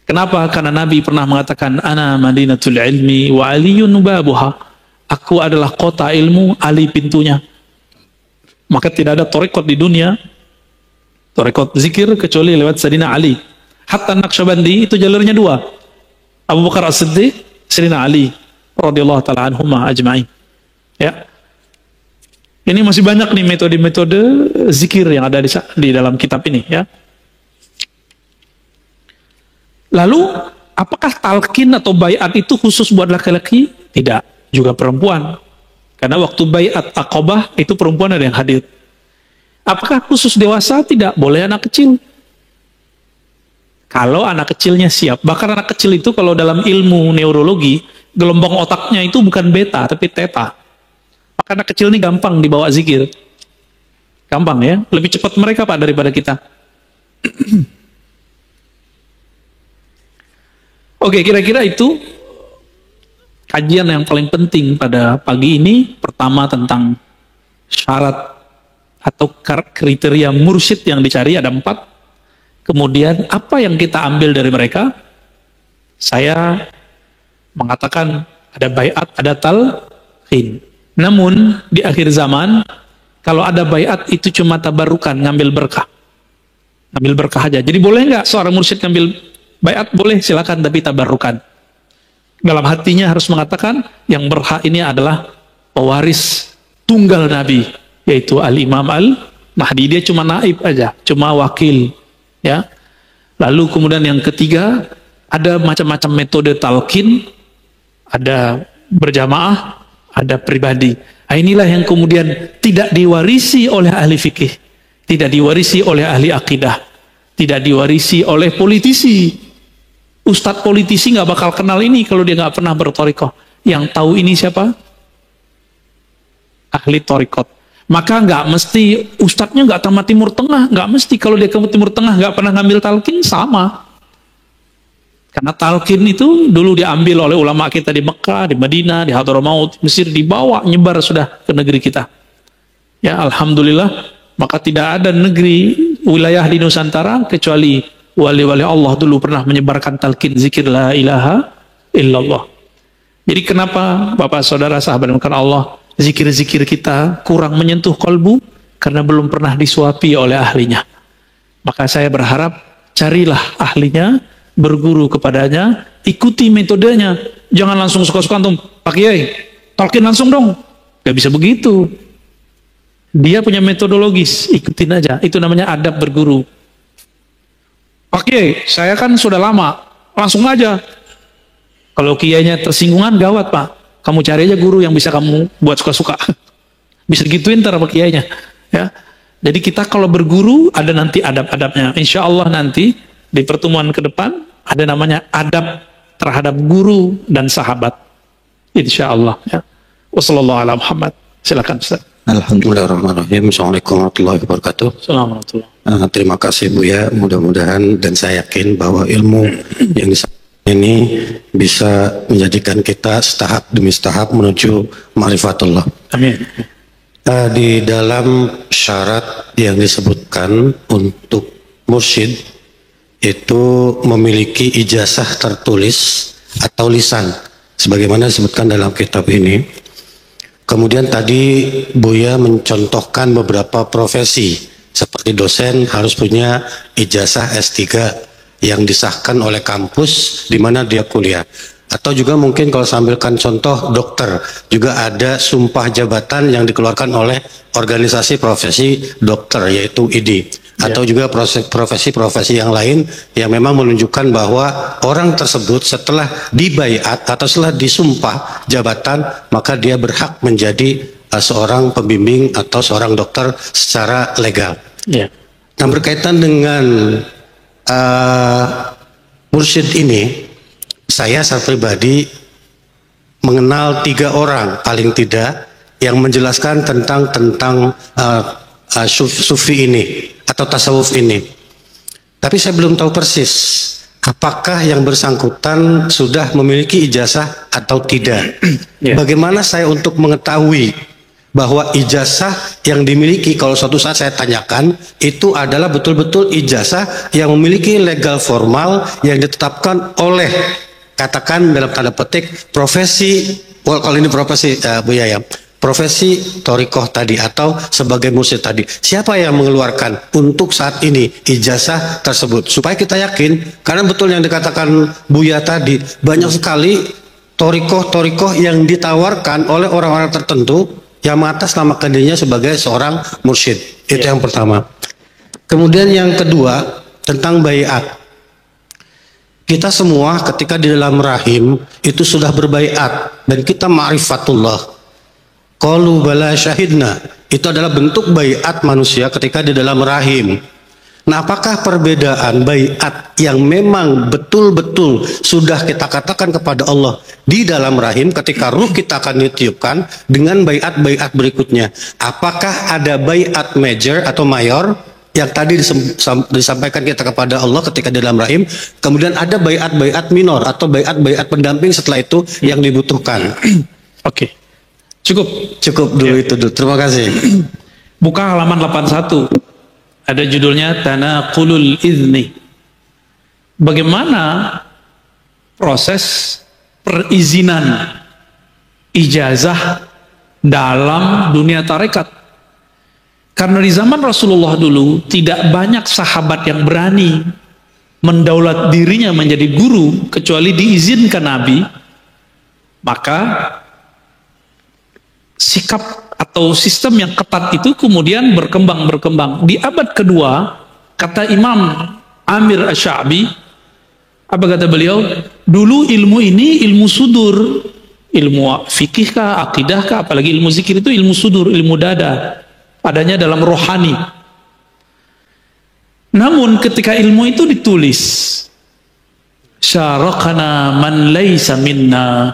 Speaker 1: Kenapa? Karena Nabi pernah mengatakan, ana madinatul ilmi wa aliyun babuha. Aku adalah kota ilmu, Ali pintunya. Maka tidak ada thariqat di dunia, thariqat zikir, kecuali lewat Sayyidina Ali. Hatta Naqsyabandi itu jalurnya dua, Abu Bakar As-Siddiq, Sayyidina Ali radhiyallahu ta'ala anhumma ajma'in. Ya. Ini masih banyak nih metode-metode zikir yang ada di dalam kitab ini, ya. Lalu apakah talqin atau baiat itu khusus buat laki-laki? Tidak, juga perempuan. Karena waktu baiat Aqabah itu perempuan ada yang hadir. Apakah khusus dewasa? Tidak, boleh anak kecil. Kalau anak kecilnya siap. Bahkan anak kecil itu kalau dalam ilmu neurologi, gelombang otaknya itu bukan beta tapi theta. Maka anak kecil ini gampang dibawa zikir. Gampang ya, lebih cepat mereka Pak daripada kita. Oke, kira-kira itu kajian yang paling penting pada pagi ini. Pertama tentang syarat atau kriteria mursyid yang dicari, ada 4. Kemudian apa yang kita ambil dari mereka? Saya mengatakan ada baiat, ada talqin. Namun di akhir zaman kalau ada baiat itu cuma tabarukan, ngambil berkah. Ngambil berkah aja. Jadi boleh nggak seorang mursyid ngambil baiat? Boleh, silakan, tapi tabarukan. Dalam hatinya harus mengatakan yang berhak ini adalah pewaris tunggal Nabi, yaitu Al-Imam Al-Mahdi. Dia cuma naib aja, cuma wakil, ya. Lalu kemudian yang ketiga, ada macam-macam metode talqin, ada berjamaah, ada pribadi. Nah, inilah yang kemudian tidak diwarisi oleh ahli fikih, tidak diwarisi oleh ahli akidah, tidak diwarisi oleh politisi. Ustadz politisi nggak bakal kenal ini kalau dia nggak pernah berthariqah. Yang tahu ini siapa? Ahli thariqat. Maka nggak mesti ustadznya nggak tamat Timur Tengah, nggak mesti. Kalau dia ke Timur Tengah nggak pernah ngambil talqin, sama. Karena talqin itu dulu diambil oleh ulama kita di Mekah, di Madinah, di Hadramaut, Mesir, dibawa nyebar sudah ke negeri kita. Ya, alhamdulillah. Maka tidak ada negeri wilayah di Nusantara kecuali wali-wali Allah dulu pernah menyebarkan talqin zikir la ilaha illallah. Jadi kenapa Bapak Saudara sahabat bukan Allah, zikir-zikir kita kurang menyentuh kolbu? Karena belum pernah disuapi oleh ahlinya. Maka saya berharap carilah ahlinya, berguru kepadanya, ikuti metodenya. Jangan langsung suka-suka antum, Pak Kiai, talqin langsung dong. Gak bisa begitu. Dia punya metodologis, ikutin aja. Itu namanya adab berguru. Pak Kiai, saya kan sudah lama, langsung aja. Kalau kiainya tersinggungan, gawat Pak. Kamu cari aja guru yang bisa kamu buat suka-suka. Bisa gituin ntar Pak Kiainya. Ya. Jadi kita kalau berguru, ada nanti adab-adabnya. Insya Allah nanti di pertemuan ke depan, ada namanya adab terhadap guru dan sahabat. Insya Allah. Ya. Wassalamualaikum warahmatullahi wabarakatuh. Silakan Ustaz.
Speaker 2: Alhamdulillahirrahmanirrahim. Assalamualaikum warahmatullahi wabarakatuh.
Speaker 1: Assalamualaikum.
Speaker 2: Terima kasih Buya. Mudah-mudahan dan saya yakin bahwa ilmu yang disampaikan ini bisa menjadikan kita setahap demi setahap menuju ma'rifatullah.
Speaker 1: Amin.
Speaker 2: Di dalam syarat yang disebutkan untuk mursyid itu memiliki ijazah tertulis atau lisan, sebagaimana disebutkan dalam kitab ini. Kemudian tadi Buya mencontohkan beberapa profesi, seperti dosen harus punya ijazah S3 yang disahkan oleh kampus di mana dia kuliah. Atau juga mungkin kalau sambilkan contoh dokter, juga ada sumpah jabatan yang dikeluarkan oleh organisasi profesi dokter, yaitu ID. Atau juga profesi-profesi yang lain yang memang menunjukkan bahwa orang tersebut setelah dibaiat atau setelah disumpah jabatan, maka dia berhak menjadi seorang pembimbing atau seorang dokter secara legal.
Speaker 1: Ya.
Speaker 2: Nah, berkaitan dengan mursyid ini, saya secara pribadi mengenal 3 orang paling tidak yang menjelaskan tentang sufi ini atau tasawuf ini. Tapi saya belum tahu persis apakah yang bersangkutan sudah memiliki ijazah atau tidak. Bagaimana saya untuk mengetahui bahwa ijazah yang dimiliki, kalau suatu saat saya tanyakan, itu adalah betul-betul ijazah yang memiliki legal formal yang ditetapkan oleh, katakan dalam tanda petik, profesi, kalau ini profesi Bu Yaya, profesi thorikoh tadi atau sebagai mursyid tadi. Siapa yang mengeluarkan untuk saat ini ijazah tersebut? Supaya kita yakin, karena betul yang dikatakan Buya tadi, banyak sekali thorikoh yang ditawarkan oleh orang-orang tertentu yang mengatasnamakan dirinya sebagai seorang mursyid. Itu yang pertama. Kemudian yang kedua, tentang baiat. Kita semua ketika di dalam rahim itu sudah berbaiat dan kita ma'rifatullah. Qalu bala syahidna. Itu adalah bentuk baiat manusia ketika di dalam rahim. Nah, apakah perbedaan baiat yang memang betul-betul sudah kita katakan kepada Allah di dalam rahim ketika ruh kita akan ditiupkan dengan baiat-baiat berikutnya? Apakah ada baiat major atau mayor yang tadi disampaikan kita kepada Allah ketika di dalam rahim, kemudian ada baiat-baiat minor atau baiat-baiat pendamping setelah itu yang dibutuhkan?
Speaker 1: Oke.
Speaker 2: Cukup dulu itu dulu. Terima kasih.
Speaker 1: Buka halaman 81. Ada judulnya Tanaqulul Izni. Bagaimana proses perizinan ijazah dalam dunia tarekat? Karena di zaman Rasulullah dulu tidak banyak sahabat yang berani mendaulat dirinya menjadi guru kecuali diizinkan Nabi. Maka sikap atau sistem yang ketat itu kemudian berkembang. Di abad kedua, kata Imam Amir Asy-Sya'bi, apa kata beliau? Dulu ilmu ini ilmu sudur, ilmu fikih kah, akidah kah, apalagi ilmu zikir itu ilmu sudur, ilmu dada, adanya dalam rohani. Namun ketika ilmu itu ditulis, syarakana man laysa minna,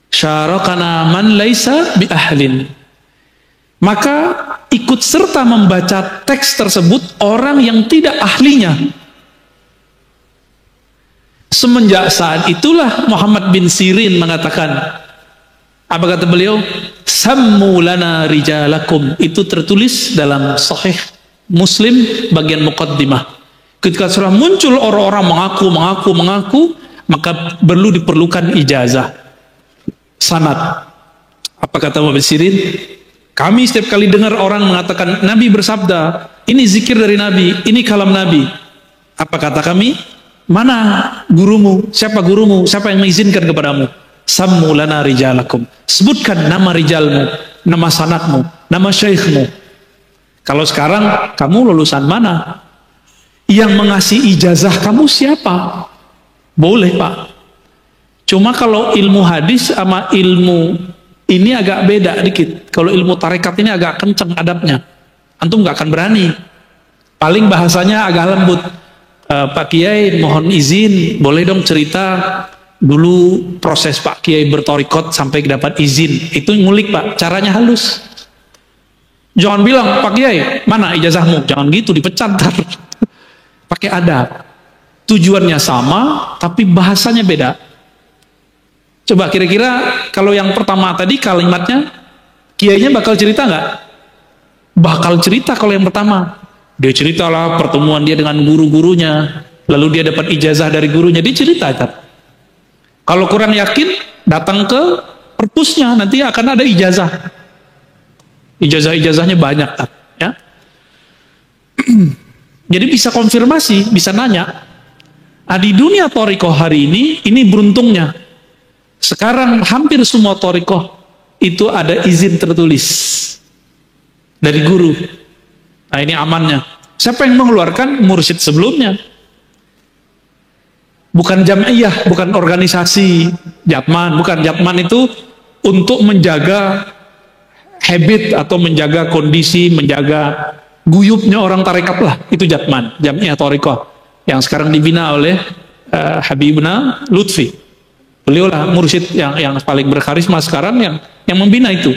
Speaker 1: syarakana man laisa bi ahlin, maka ikut serta membaca teks tersebut orang yang tidak ahlinya. Semenjak saat itulah Muhammad bin Sirin mengatakan, apa kata beliau? Sammu lana rijalakum. Itu tertulis dalam Sahih Muslim bagian muqaddimah. Ketika sudah muncul orang-orang mengaku, maka diperlukan ijazah, sanad. Apa kata Muhammad bin Sirin? Kami setiap kali dengar orang mengatakan Nabi bersabda, ini zikir dari Nabi, ini kalam Nabi. Apa kata kami? Mana gurumu? Siapa gurumu? Siapa yang mengizinkan kepadamu? Sammu lana rijalakum. Sebutkan nama rijalmu, nama sanadmu, nama syekhmu. Kalau sekarang kamu lulusan mana? Yang mengasih ijazah kamu siapa? Boleh, Pak. Cuma kalau ilmu hadis sama ilmu ini agak beda dikit. Kalau ilmu tarekat ini agak kenceng adabnya. Antum nggak akan berani. Paling bahasanya agak lembut. Pak Kiai mohon izin, boleh dong cerita dulu proses Pak Kiai bertorikot sampai dapat izin. Itu ngulik, Pak. Caranya halus. Jangan bilang, Pak Kiai, mana ijazahmu? Jangan gitu, dipecat. Pakai adab. Tujuannya sama, tapi bahasanya beda. Coba kira-kira kalau yang pertama tadi kalimatnya, kiainya bakal cerita nggak? Bakal cerita kalau yang pertama. Dia ceritalah pertemuan dia dengan guru-gurunya, lalu dia dapat ijazah dari gurunya, dia cerita. Kalau kurang yakin, datang ke perpusnya, nanti akan ada ijazah. Ijazah-ijazahnya banyak, ya. Jadi bisa konfirmasi, bisa nanya. Nah, di dunia thorikoh hari ini beruntungnya. Sekarang hampir semua thorikoh itu ada izin tertulis dari guru. Nah, ini amannya. Siapa yang mengeluarkan? Mursyid sebelumnya. Bukan jam'iyah, bukan organisasi Jatman, bukan. Jatman itu untuk menjaga habit atau menjaga kondisi, menjaga guyupnya orang tarekat lah. Itu Jatman, Jam'iyah Thorikoh yang sekarang dibina oleh Habibna Lutfi. Beliau lah mursyid yang paling berkarisma sekarang yang membina itu.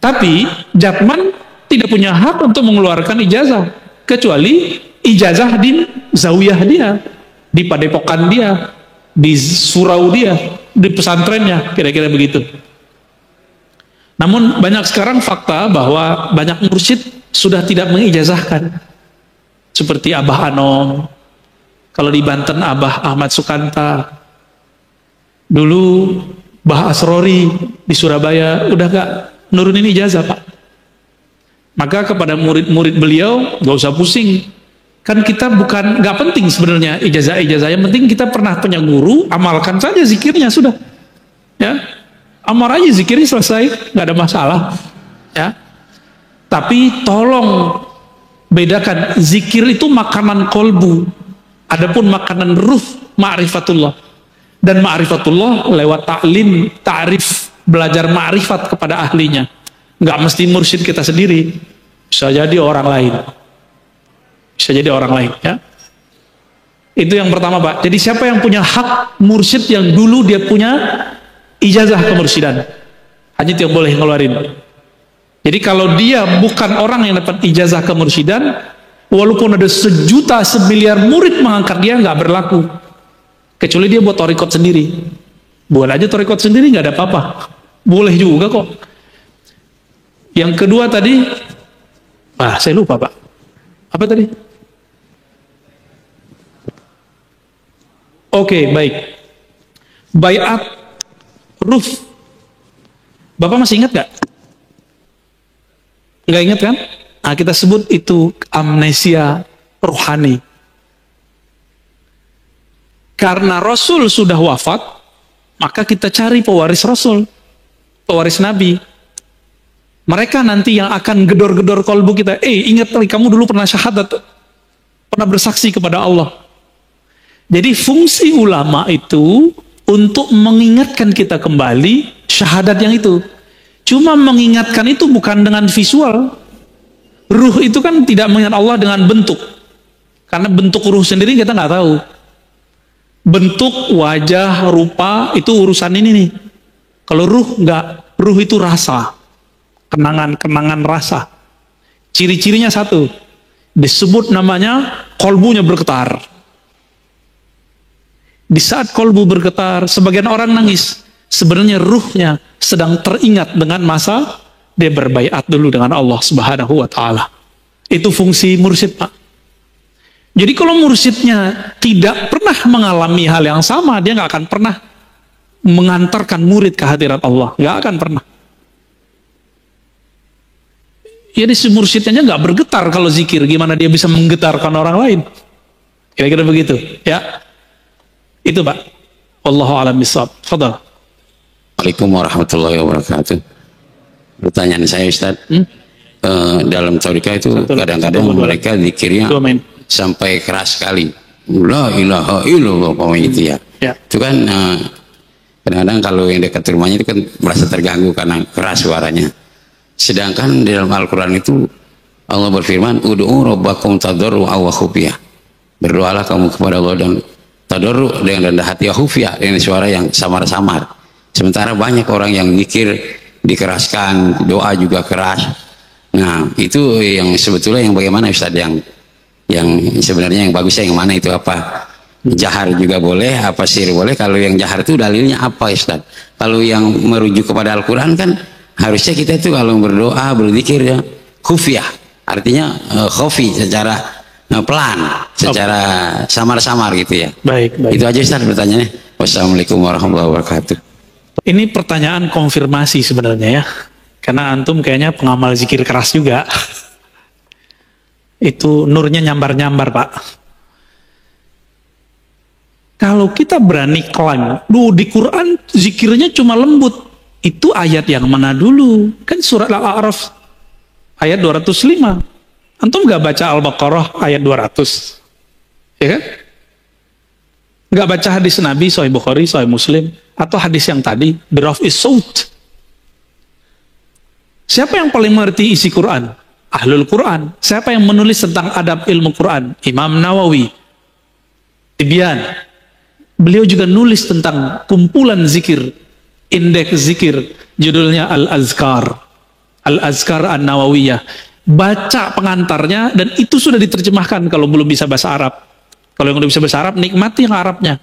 Speaker 1: Tapi Jatman tidak punya hak untuk mengeluarkan ijazah kecuali ijazah di zawiyah dia, di padepokan dia, di surau dia, di pesantrennya, kira-kira begitu. Namun banyak sekarang fakta bahwa banyak mursyid sudah tidak mengijazahkan, seperti Abah Anom, kalau di Banten Abah Ahmad Sukanta, dulu Bah Asrori di Surabaya udah gak nurunin ijazah, Pak. Maka kepada murid-murid beliau gak usah pusing, kan kita bukan, gak penting sebenarnya ijazah-ijazah, yang penting kita pernah punya guru, amalkan saja zikirnya, sudah ya, amal aja zikirnya, selesai, gak ada masalah ya. Tapi tolong bedakan, zikir itu makanan kolbu, adapun makanan ruh ma'rifatullah, dan ma'rifatullah lewat ta'lim, ta'rif, belajar ma'rifat kepada ahlinya. Nggak mesti mursyid kita sendiri, bisa jadi orang lain, bisa jadi orang lain ya. Itu yang pertama, Pak. Jadi siapa yang punya hak mursyid yang dulu dia punya ijazah kemursidan, hanya itu yang boleh ngeluarin. Jadi kalau dia bukan orang yang dapat ijazah kemursidan, walaupun ada 1 juta 1 miliar murid mengangkat dia, nggak berlaku, kecuali dia buat torikot sendiri. Buat aja torikot sendiri, nggak ada apa-apa, boleh juga kok. Yang kedua tadi, saya lupa, Pak. Apa tadi? Oke, baik. Baiat ruh. Bapak masih ingat gak? Nggak ingat kan? Nah, kita sebut itu amnesia rohani. Karena Rasul sudah wafat, maka kita cari pewaris Rasul, pewaris Nabi. Mereka nanti yang akan gedor-gedor kolbu kita. Ingat lagi, kamu dulu pernah syahadat, pernah bersaksi kepada Allah. Jadi fungsi ulama itu untuk mengingatkan kita kembali syahadat yang itu. Cuma mengingatkan itu bukan dengan visual. Ruh itu kan tidak mengingat Allah dengan bentuk, karena bentuk ruh sendiri kita nggak tahu. Bentuk, wajah, rupa itu urusan ini nih. Kalau ruh nggak, ruh itu rasa, kenangan-kenangan rasa. Ciri-cirinya satu, disebut namanya kolbunya bergetar. Di saat kolbu bergetar, sebagian orang nangis, sebenarnya ruhnya sedang teringat dengan masa dia berbaiat dulu dengan Allah Subhanahu wa Ta'ala. Itu fungsi mursyid, Pak. Jadi kalau mursyidnya tidak pernah mengalami hal yang sama, dia nggak akan pernah mengantarkan murid ke hadirat Allah, nggak akan pernah. Jadi si mursyidnya nggak bergetar kalau zikir, gimana dia bisa menggetarkan orang lain? Kira-kira begitu, ya. Itu, Pak. Wallahu a'lam bishawab. Fadhal.
Speaker 3: Assalamualaikum warahmatullahi wabarakatuh. Pertanyaan saya, Ustaz, dalam tariqah itu kadang-kadang mereka zikirnya sampai keras sekali. La ilaha illallah, itu ya. Itu kan kadang-kadang kalau yang dekat rumahnya itu kan merasa terganggu karena keras suaranya. Sedangkan di dalam Al-Quran itu Allah berfirman, ud'u rabbakum tadarru'an wa khufyah. Berdoalah kamu kepada Allah dan tadarru' dengan rendah hati, wa khufyah dengan suara yang samar-samar. Sementara banyak orang yang zikir dikeraskan, doa juga keras. Nah, itu yang sebetulnya yang bagaimana, Ustaz, yang sebenarnya yang bagusnya yang mana itu, apa? Jahar juga boleh, apa sir boleh? Kalau yang jahar itu dalilnya apa, Ustaz? Kalau yang merujuk kepada Al-Quran kan harusnya kita itu kalau berdoa, berzikir ya khufyah, artinya khafi, secara pelan, secara samar-samar gitu ya.
Speaker 1: Baik.
Speaker 3: Itu aja, Ustaz, pertanyaannya. Wassalamualaikum warahmatullahi wabarakatuh.
Speaker 1: Ini pertanyaan konfirmasi sebenarnya ya, karena antum kayaknya pengamal zikir keras juga. Itu nurnya nyambar-nyambar, Pak. Kalau kita berani klaim, di Quran zikirnya cuma lembut, itu ayat yang mana dulu? Kan surat Al-A'raf ayat 205. Antum gak baca Al-Baqarah ayat 200? Ya kan? Gak baca hadis Nabi, Sahih Bukhari, Sahih Muslim, atau hadis yang tadi, biraf'is saut. Siapa yang paling mengerti isi Quran? Ahlul Quran. Siapa yang menulis tentang adab ilmu Quran? Imam Nawawi. Tibyan. Beliau juga nulis tentang kumpulan zikir, indeks zikir, judulnya Al-Azkar. Al-Azkar An-Nawawiyah. Baca pengantarnya, dan itu sudah diterjemahkan kalau belum bisa bahasa Arab. Kalau yang udah bisa bahasa Arab, nikmati yang Arabnya.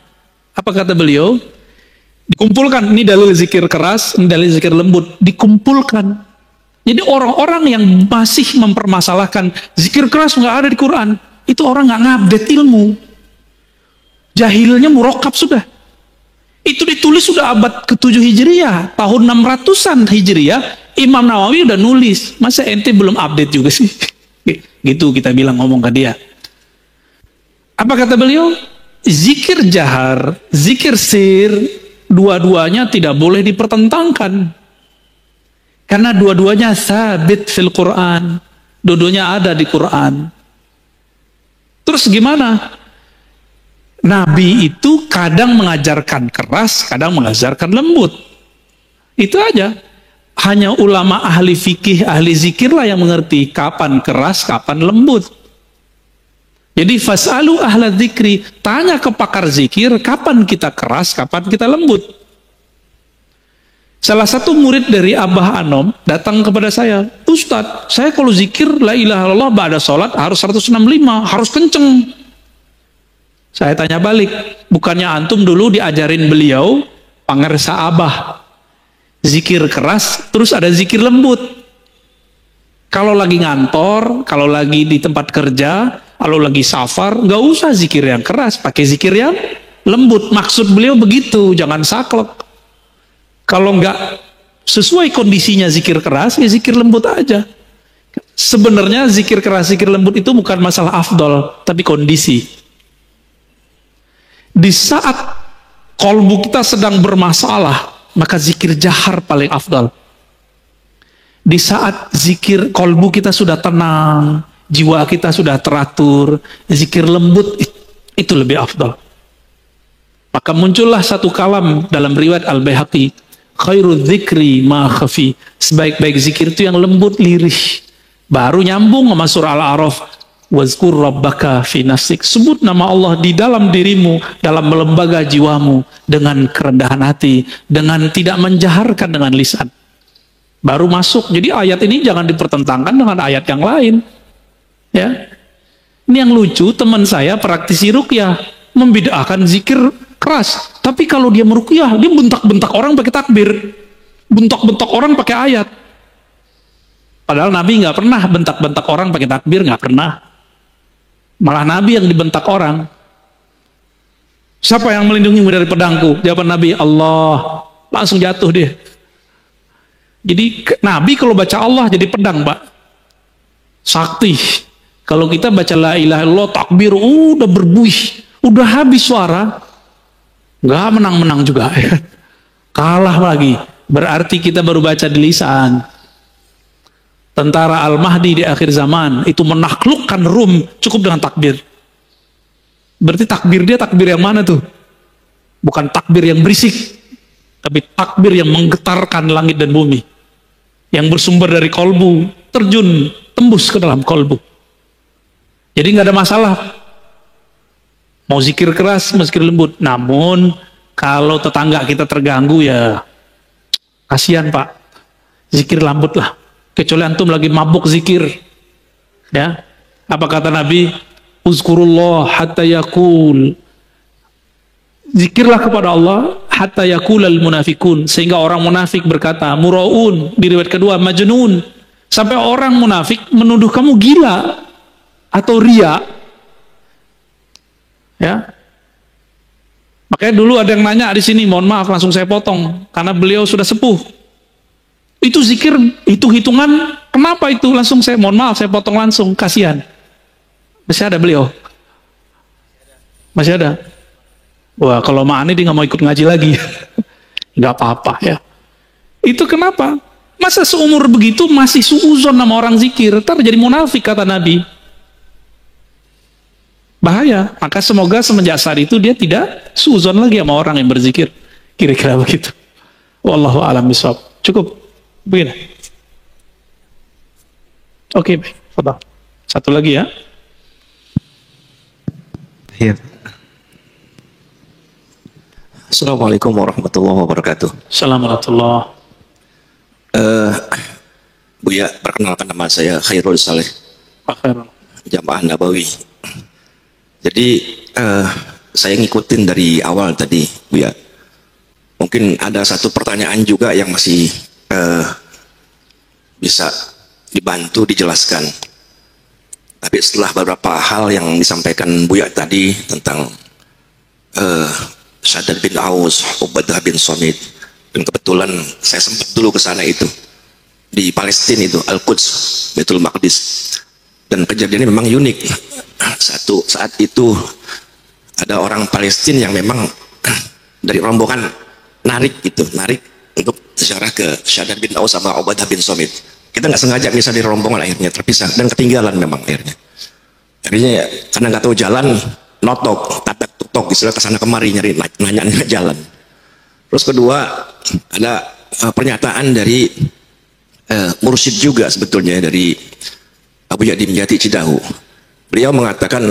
Speaker 1: Apa kata beliau? Dikumpulkan, ini dalil zikir keras, ini dalil zikir lembut. Dikumpulkan. Jadi orang-orang yang masih mempermasalahkan zikir keras nggak ada di Quran, itu orang nggak ngupdate ilmu. Jahilnya murokab sudah. Itu ditulis sudah abad ke-7 Hijriah, tahun 600-an Hijriah, Imam Nawawi udah nulis. Masa ente belum update juga sih? Gitu kita bilang, ngomong ke dia. Apa kata beliau? Zikir jahar, zikir sir, dua-duanya tidak boleh dipertentangkan. Karena dua-duanya sabit fil Quran. Dua-duanya ada di Quran. Terus gimana? Nabi itu kadang mengajarkan keras, kadang mengajarkan lembut. Itu aja. Hanya ulama ahli fikih, ahli zikir lah yang mengerti kapan keras, kapan lembut. Jadi fas'alu ahla dzikri, tanya ke pakar zikir, kapan kita keras, kapan kita lembut. Salah satu murid dari Abah Anom datang kepada saya, Ustadz, saya kalau zikir la ilaha illallah ba'da sholat harus 165, harus kenceng. Saya tanya balik, bukannya antum dulu diajarin beliau, pangersa Abah, zikir keras, terus ada zikir lembut. Kalau lagi ngantor, kalau lagi di tempat kerja, kalau lagi safar, nggak usah zikir yang keras, pakai zikir yang lembut. Maksud beliau begitu, jangan saklek. Kalau nggak sesuai kondisinya zikir keras, ya zikir lembut aja. Sebenarnya zikir keras, zikir lembut itu bukan masalah afdol, tapi kondisi. Di saat kolbu kita sedang bermasalah, maka zikir jahar paling afdal. Di saat zikir kolbu kita sudah tenang, jiwa kita sudah teratur, zikir lembut itu lebih afdal. Maka muncullah satu kalam dalam riwayat Al-Baihaqi, khairu dzikri ma khafi. Sebaik-baik zikir itu yang lembut, lirih. Baru nyambung sama surah Al-A'raf. Wazkur rabbaka fi nafsik. Sebut nama Allah di dalam dirimu, dalam lembaga jiwamu, dengan kerendahan hati, dengan tidak menjaharkan dengan lisan. Baru masuk. Jadi ayat ini jangan dipertentangkan dengan ayat yang lain. Ya. Ini yang lucu, teman saya praktisi ruqyah membid'ahkan zikir keras. Tapi kalau dia meruqyah, dia bentak-bentak orang pakai takbir. Bentak-bentak orang pakai ayat. Padahal Nabi nggak pernah bentak-bentak orang pakai takbir, nggak pernah. Malah Nabi yang dibentak orang. Siapa yang melindungimu dari pedangku? Jawaban Nabi, Allah. Langsung jatuh dia. Jadi Nabi kalau baca Allah jadi pedang, Pak. Sakti. Kalau kita baca la ilaha illallah, takbir, udah berbuih, udah habis suara, nggak menang-menang juga. Kalah lagi. Berarti kita baru baca di lisan. Tentara Al-Mahdi di akhir zaman itu menaklukkan Rum cukup dengan takbir. Berarti takbir dia takbir yang mana tuh? Bukan takbir yang berisik, tapi takbir yang menggetarkan langit dan bumi, yang bersumber dari kolbu, terjun, tembus ke dalam kolbu. Jadi nggak ada masalah mau zikir keras, mau zikir lembut. Namun kalau tetangga kita terganggu, ya kasihan, Pak. Zikir lembut lah. Kecuali antum lagi mabuk zikir, ya. Apa kata Nabi? Uzkurullah hatta yakul. Zikirlah kepada Allah hatta yakulal munafikun, sehingga orang munafik berkata, muraun, di riwayat kedua majnun, sampai orang munafik menuduh kamu gila atau ria. Ya. Makanya dulu ada yang nanya di sini, mohon maaf langsung saya potong karena beliau sudah sepuh. Itu zikir, hitung-hitungan, kenapa itu? Langsung saya, mohon maaf, saya potong langsung, kasihan. Masih ada beliau? Masih ada? Wah, kalau Ma'ani dia nggak mau ikut ngaji lagi. Nggak apa-apa ya. Itu kenapa? Masa seumur begitu masih suuzon sama orang zikir? Ntar jadi munafik, kata Nabi. Bahaya. Maka semoga semenjak saat itu dia tidak suuzon lagi sama orang yang berzikir. Kira-kira begitu. Wallahu a'lam bishawab. Cukup. Begini. Oke, baik. Fadhal. Satu lagi ya.
Speaker 4: Iya. Assalamualaikum warahmatullahi wabarakatuh.
Speaker 1: Assalamualaikum.
Speaker 4: Buya, perkenalkan nama saya Khairul Saleh,
Speaker 1: Pak Khairul.
Speaker 4: Jamaah Nabawi. Jadi saya ngikutin dari awal tadi, Buya. Mungkin ada satu pertanyaan juga yang masih bisa dibantu dijelaskan. Tapi setelah beberapa hal yang disampaikan Buya tadi tentang Shaddad bin Aus, Ubadah bin Somit, dan kebetulan saya sempat dulu ke sana itu di Palestina itu Al-Quds, Baitul Maqdis, dan kejadiannya memang unik. Satu saat itu ada orang Palestina yang memang dari rombongan narik untuk ziarah ke Shaddad bin Aus sama Ubadah bin Somit. Kita nggak sengaja misal di rombongan, akhirnya terpisah dan ketinggalan memang akhirnya ya, karena nggak tahu jalan, notok, tatak tutok, istilah kesana kemari nyari nanya jalan. Terus kedua ada pernyataan dari mursyid juga sebetulnya dari Abu Yadim Yati Cidahu. Beliau mengatakan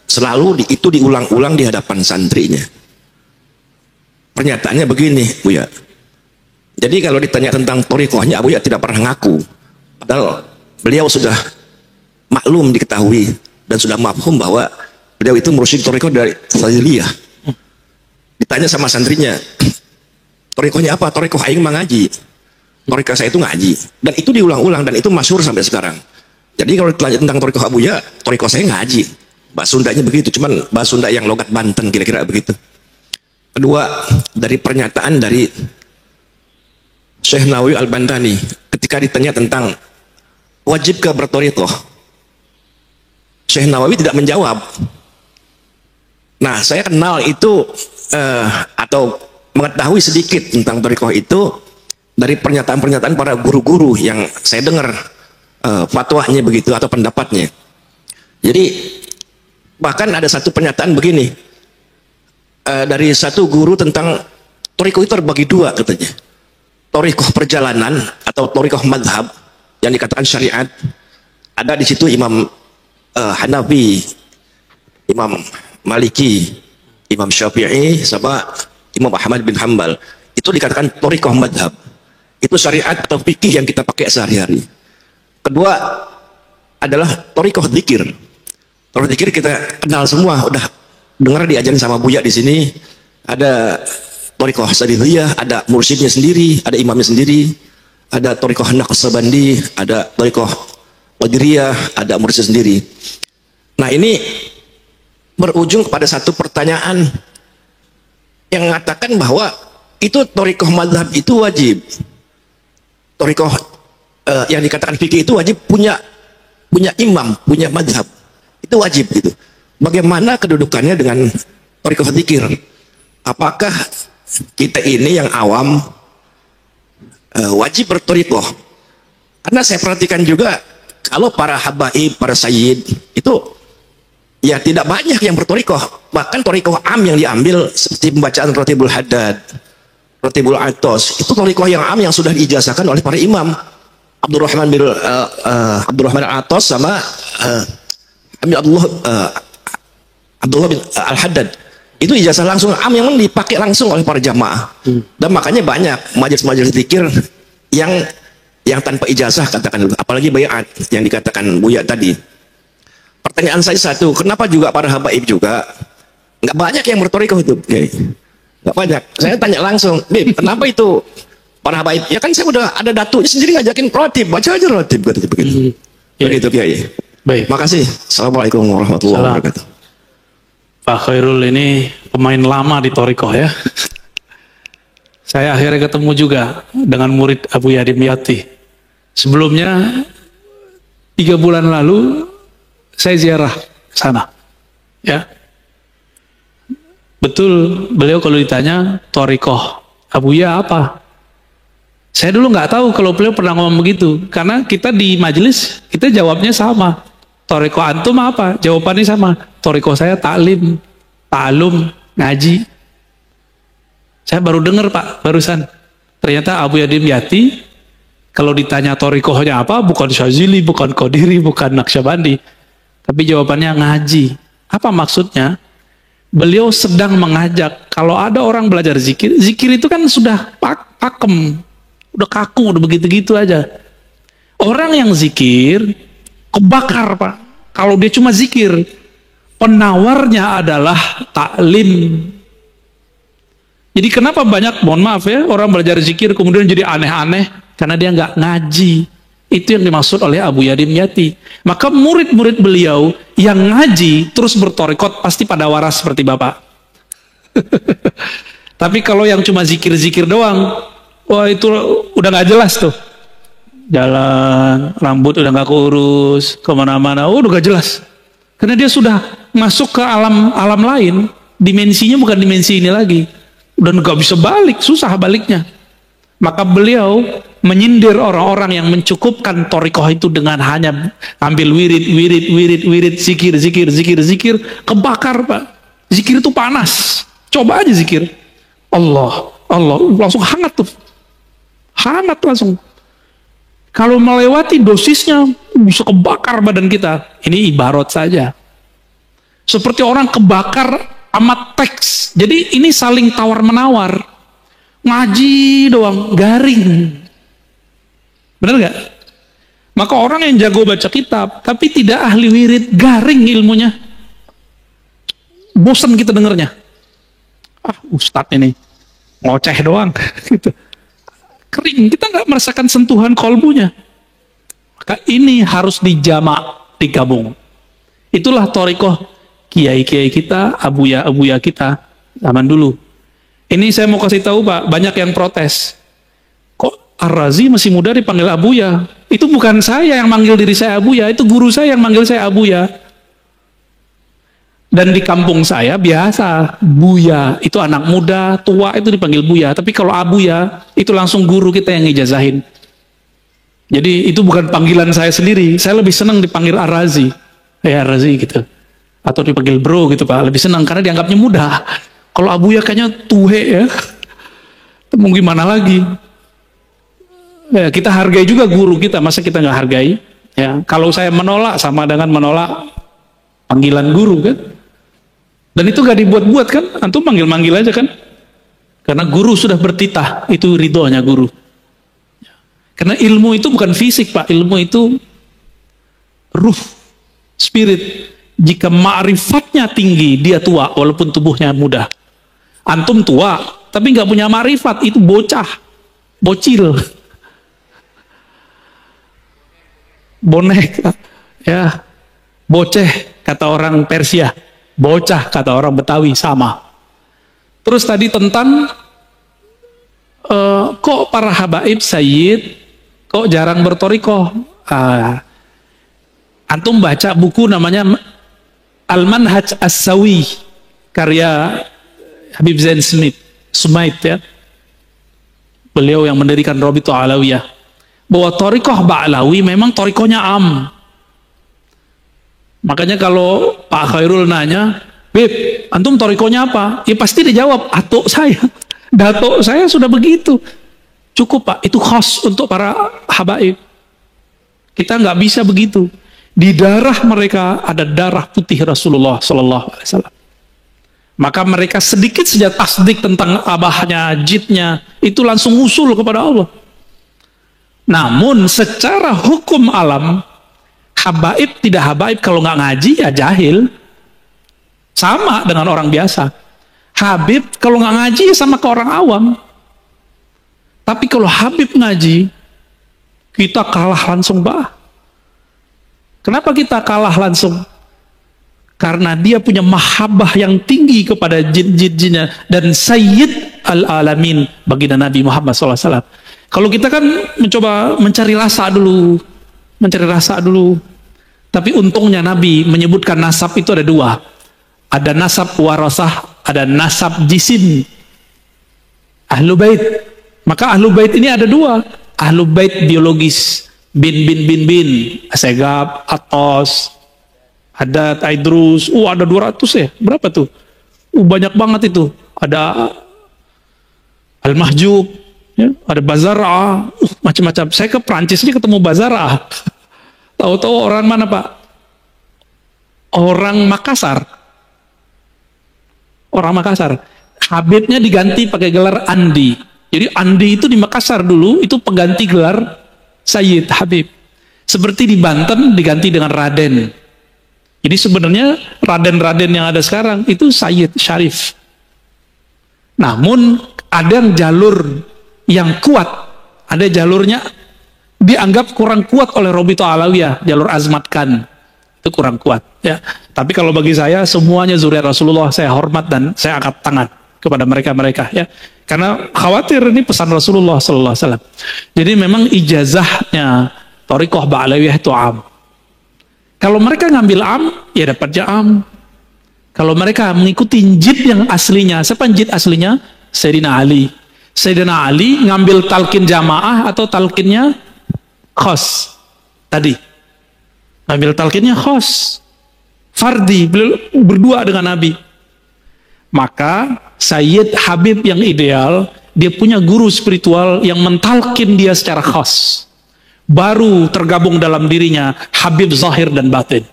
Speaker 4: selalu itu diulang-ulang di hadapan santrinya. Pernyataannya begini, Buya. Jadi kalau ditanya tentang thariqahnya, Abu Ya tidak pernah ngaku. Padahal beliau sudah maklum diketahui dan sudah mafhum bahwa beliau itu mursyid thariqah dari Fadiliyah. Ditanya sama santrinya, thariqahnya apa? Thariqah aing mah ngaji. Thariqah saya itu ngaji. Dan itu diulang-ulang dan itu masyhur sampai sekarang. Jadi kalau ditanya tentang thariqah Abu Ya, thariqah saya ngaji. Bahasa Sundanya begitu, cuman bahasa Sunda yang logat Banten kira-kira begitu. Kedua, dari pernyataan dari Syekh Nawawi Al-Bantani ketika ditanya tentang wajibkah berthariqah, Syekh Nawawi tidak menjawab. Nah, saya kenal itu atau mengetahui sedikit tentang thariqah itu dari pernyataan-pernyataan para guru-guru yang saya dengar fatwanya begitu atau pendapatnya. Jadi bahkan ada satu pernyataan begini dari satu guru tentang thariqah itu terbagi dua katanya. Thariqah perjalanan atau thariqah madhab yang dikatakan syariat, ada di situ Imam Hanafi, Imam Maliki, Imam Syafi'i, sama Imam Ahmad bin Hanbal. Itu dikatakan thariqah madhab. Itu syariat atau fikih yang kita pakai sehari-hari. Kedua adalah thariqah dzikir. Thariqah dzikir kita kenal semua, udah dengar diajarin sama Buya di sini. Ada thariqah Sadiliyah, ada mursyidnya sendiri, ada imamnya sendiri, ada thariqah Naqsabandi, ada thariqah Qadiriyah, ada mursyid sendiri. Nah, ini berujung kepada satu pertanyaan yang mengatakan bahwa itu thariqah mazhab itu wajib. Thariqah yang dikatakan fikih itu wajib punya imam, punya mazhab. Itu wajib gitu. Bagaimana kedudukannya dengan thariqah dzikir? Apakah kita ini yang awam wajib berthariqah? Karena saya perhatikan juga kalau para habaib, para sayyid itu ya tidak banyak yang berthariqah. Bahkan thariqah am yang diambil seperti pembacaan Ratibul Haddad, Ratibul Atos, itu thariqah yang am yang sudah diijazahkan oleh para imam. Abdurrahman Al-Atos sama Abdullah bin Al-Haddad. Itu ijazah langsung am yang dipakai langsung oleh para jamaah. Dan makanya banyak majelis-majelis zikir yang tanpa ijazah, katakan, apalagi bayat yang dikatakan Buya tadi. Pertanyaan saya satu, kenapa juga para habaib juga nggak banyak yang berthariqah itu? Nggak banyak. Saya tanya langsung, Bib, kenapa itu para habaib? Ya kan saya udah ada datunya sendiri ngajakin rotib, baca aja rotib, katanya begitu. Begitu Kiai.
Speaker 1: Baik.
Speaker 4: Makasih. Assalamualaikum warahmatullahi wabarakatuh.
Speaker 1: Pak Khairul ini pemain lama di thariqah ya. Saya akhirnya ketemu juga dengan murid Abu Yadim Yati. Sebelumnya 3 bulan lalu saya ziarah ke sana. Ya. Betul, beliau kalau ditanya thariqah Abu Ya apa? Saya dulu nggak tahu kalau beliau pernah ngomong begitu, karena kita di majelis kita jawabnya sama. Thariqah antum apa? Jawabannya sama. Thariqah saya taklim, ta'alum, ngaji. Saya baru dengar Pak, barusan. Ternyata Abu Yadim Yati kalau ditanya thariqahnya apa, bukan Syazili, bukan Qadiri, bukan Naqsyabandi, tapi jawabannya ngaji. Apa maksudnya? beliau sedang mengajak, kalau ada orang belajar zikir, zikir itu kan sudah pakem, udah kaku, udah begitu-gitu aja. Orang yang zikir, kebakar Pak. Kalau dia cuma zikir, penawarnya adalah taklim. Jadi kenapa banyak, mohon maaf ya, orang belajar zikir kemudian jadi aneh-aneh, karena dia nggak ngaji. Itu yang dimaksud oleh Abu Yadim Yati. Maka murid-murid beliau yang ngaji terus bertorikot pasti pada waras seperti Bapak. Tapi kalau yang cuma zikir-zikir doang, wah itu udah nggak jelas tuh. Jalan, rambut udah nggak kurus, kemana-mana, udah nggak jelas. Karena dia sudah masuk ke alam lain, dimensinya bukan dimensi ini lagi. Udah nggak bisa balik, susah baliknya. Maka beliau menyindir orang-orang yang mencukupkan torikoh itu dengan hanya ambil wirid, zikir, kebakar Pak. Zikir itu panas. Coba aja zikir. Allah, langsung hangat tuh. Hangat langsung. Kalau melewati dosisnya bisa kebakar badan kita. Ini ibarat saja. Seperti orang kebakar amat teks. Jadi ini saling tawar-menawar. Ngaji doang, garing. Benar gak? Maka orang yang jago baca kitab, tapi tidak ahli wirid, garing ilmunya. Bosan kita dengernya. Ustadz ini, ngoceh doang. Gitu. Kering, kita nggak merasakan sentuhan kolbunya. Maka ini harus dijamak, digabung. Itulah thariqah kiai-kiai kita, abuya-abuya kita zaman dulu. Ini saya mau kasih tahu Pak, banyak yang protes. Kok Ar-Razi masih muda dipanggil abuya? Itu bukan saya yang manggil diri saya abuya, itu guru saya yang manggil saya abuya. Dan di kampung saya biasa, buya, itu anak muda, tua itu dipanggil buya. Tapi kalau abuya, itu langsung guru kita yang ngijazahin. Jadi itu bukan panggilan saya sendiri, saya lebih senang dipanggil Ar-Razi. Ar-Razi gitu. Atau dipanggil bro gitu Pak, lebih senang karena dianggapnya muda. Kalau abuya kayaknya tuhe ya. Mau gimana lagi? Ya, kita hargai juga guru kita, masa kita nggak hargai? Ya, kalau saya menolak sama dengan menolak panggilan guru kan? Dan itu gak dibuat-buat kan? Antum manggil-manggil aja kan? Karena guru sudah bertitah, itu ridhonya guru. Karena ilmu itu bukan fisik Pak, ilmu itu ruh, spirit. Jika ma'rifatnya tinggi, dia tua walaupun tubuhnya muda. Antum tua, tapi nggak punya ma'rifat, itu bocah, bocil, boneka, ya, boceh kata orang Persia, bocah kata orang Betawi sama. Terus tadi tentang kok para habaib sayyid kok jarang bertorikoh. Antum baca buku namanya Al-Manhaj As-Sawi karya Habib Zain Smith ya. Beliau yang mendirikan Rabitul Alawiyah. Bahwa torikoh Ba'alawi memang torikohnya am. Makanya kalau Pak Khairul nanya, Beb, antum torikohnya apa? Ya pasti dijawab, atuk saya. Datuk saya sudah begitu. Cukup Pak, itu khas untuk para habaib. Kita nggak bisa begitu. Di darah mereka ada darah putih Rasulullah Sallallahu Alaihi Wasallam. Maka mereka sedikit saja tasdik tentang abahnya, jidnya, itu langsung usul kepada Allah. Namun secara hukum alam, habaib tidak habaib kalau nggak ngaji ya jahil. Sama dengan orang biasa. Habib kalau nggak ngaji ya sama ke orang awam. Tapi kalau Habib ngaji, kita kalah langsung bah. Kenapa kita kalah langsung? Karena dia punya mahabbah yang tinggi kepada jin-jinnya dan Sayyid al-Alamin baginda Nabi Muhammad SAW. Kalau kita kan mencoba mencari rasa dulu, Tapi untungnya Nabi menyebutkan nasab itu ada dua. Ada nasab warasah, ada nasab jisim. Ahlu bait. Maka ahlu bait ini ada dua. Ahlu bait biologis. Bin, Asegab, Atos, Haddad, Aidrus. Ada 200 ya. Berapa tuh? Banyak banget itu. Ada Al-Mahjub, ya, ada Bazara, macam-macam. Saya ke Prancis ini ketemu Bazara. Tahu-tahu orang mana Pak? Orang Makassar. orang Makassar. Habibnya diganti pakai gelar Andi. Jadi Andi itu di Makassar dulu itu pengganti gelar Sayyid Habib. Seperti di Banten diganti dengan Raden. Jadi sebenarnya Raden-Raden yang ada sekarang itu Sayyid Syarif. Namun ada yang jalur yang kuat, ada jalurnya dianggap kurang kuat oleh Robito Alawiyah, jalur Azmat Khan itu kurang kuat. Ya, tapi kalau bagi saya semuanya zuriat Rasulullah, saya hormat dan saya angkat tangan kepada mereka ya, karena khawatir ini pesan Rasulullah Sallallahu Alaihi Wasallam. Jadi memang ijazahnya Thariqah Ba'alawiyah itu am. Kalau mereka ngambil am, ya dapatnya am. Kalau mereka mengikuti jid yang aslinya, siapa jid aslinya? Sayyidina Ali. Sayyidina Ali ngambil talqin jamaah atau talqinnya khas tadi. Ngambil talqinnya khas. Fardi, berdua dengan Nabi. Maka Sayyid Habib yang ideal, dia punya guru spiritual yang mentalkin dia secara khas. Baru tergabung dalam dirinya Habib zahir dan batin.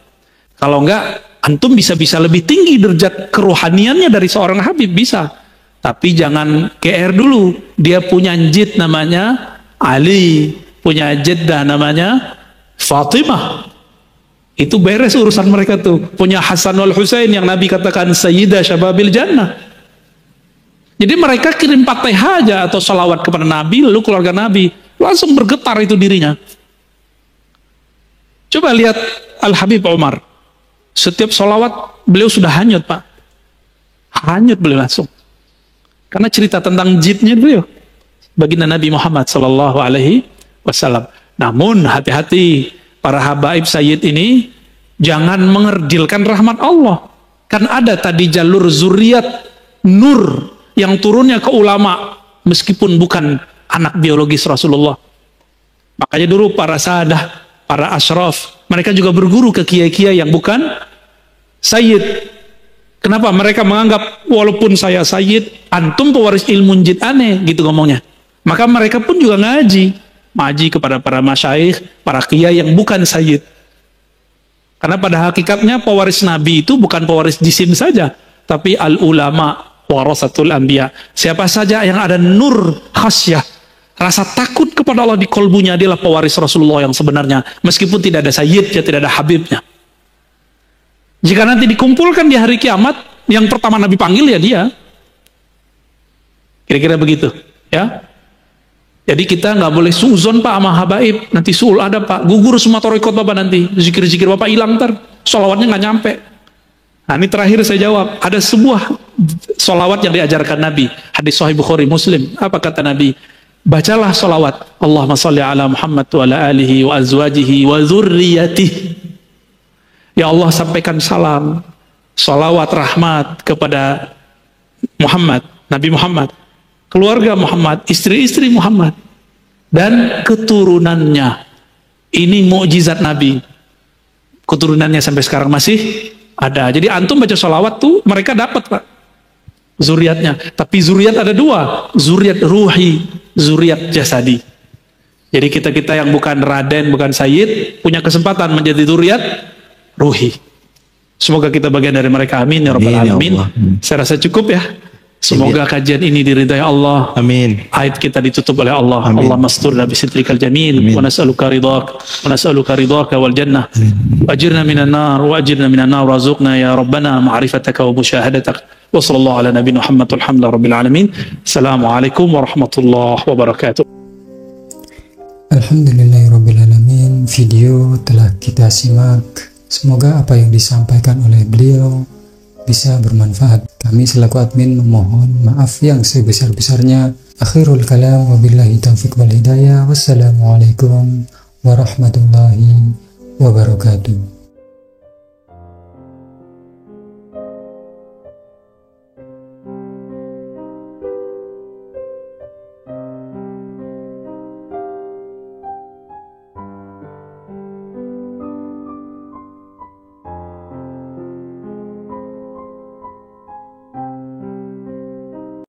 Speaker 1: Kalau enggak, antum bisa lebih tinggi derajat kerohaniannya dari seorang Habib, bisa. Tapi jangan GR dulu. Dia punya jid namanya Ali, punya jiddah namanya Fatimah. Itu beres urusan mereka tuh. Punya Hasan wal Husain yang Nabi katakan Sayyidah Syababil Jannah. Jadi mereka kirim Fatihah aja atau salawat kepada Nabi, lalu keluarga Nabi langsung bergetar itu dirinya. Coba lihat Al-Habib Umar. Setiap salawat beliau sudah hanyut, Pak. Hanyut beliau langsung. Karena cerita tentang jidnya beliau. Baginda Nabi Muhammad Sallallahu Alaihi Wasallam. Namun hati-hati, para habaib Sayyid ini jangan mengerdilkan rahmat Allah. Kan ada tadi jalur zuriat nur yang turunnya ke ulama meskipun bukan anak biologis Rasulullah. Makanya dulu para sahadah, para asyraf, mereka juga berguru ke kiai-kiai yang bukan Sayyid. Kenapa? Mereka menganggap walaupun saya Sayyid, antum pewaris ilmu jid aneh, gitu ngomongnya. Maka mereka pun juga ngaji kepada para masyayikh, para kiai yang bukan Sayyid. Karena pada hakikatnya pewaris Nabi itu bukan pewaris jisim saja, tapi al-ulama warasatul anbiya. Siapa saja yang ada nur khasyah, rasa takut kepada Allah di kolbunya, adalah pewaris Rasulullah yang sebenarnya, meskipun tidak ada Sayyidnya, tidak ada Habibnya. Jika nanti dikumpulkan di hari kiamat, yang pertama Nabi panggil ya dia. Kira-kira begitu, ya. Jadi kita nggak boleh suzon Pak sama habaib, nanti suul ada Pak, gugur semua torikot Bapak nanti, zikir-zikir Bapak hilang ntar, sholawatnya nggak nyampe. Nah ini terakhir saya jawab, ada sebuah sholawat yang diajarkan Nabi, hadis Sahih Bukhari Muslim. Apa kata Nabi? Bacalah sholawat, Allahumma sholli ala Muhammad wa ala alihi wa azwajihi wa dzurriyyatihi. Ya Allah, sampaikan salam, sholawat rahmat kepada Muhammad, Nabi Muhammad, keluarga Muhammad, istri-istri Muhammad, dan keturunannya. Ini mukjizat Nabi. Keturunannya sampai sekarang masih ada. Jadi antum baca sholawat tuh mereka dapat Pak zuriatnya. Tapi zuriat ada dua, zuriat ruhi, zuriat jasadi. Jadi kita yang bukan Raden, bukan Sayyid, punya kesempatan menjadi zuriat ruhi. Semoga kita bagian dari mereka, amin ya rabbal alamin. Saya rasa cukup ya. Semoga kajian ini diridai Allah. Amin. Aid kita ditutup oleh Allah. Amin. Allah masturna bisitrikal jamil. Wa nas'aluka ridhaka wal jannah. Wajirna minan nar wa ajirna minan nar warzuqna ya rabbana ma'rifataka wa musyahadatak. Wa sallallahu ala nabiyina Muhammad walhamdulillahi rabbil alamin. Assalamualaikum warahmatullahi wabarakatuh.
Speaker 5: Alhamdulillahirabbil alamin. Video telah kita simak. Semoga apa yang disampaikan oleh beliau bisa bermanfaat. Kami selaku admin memohon maaf yang sebesar-besarnya. Akhirul kalam wabillahi taufiq wal hidayah. Wassalamualaikum warahmatullahi wabarakatuh.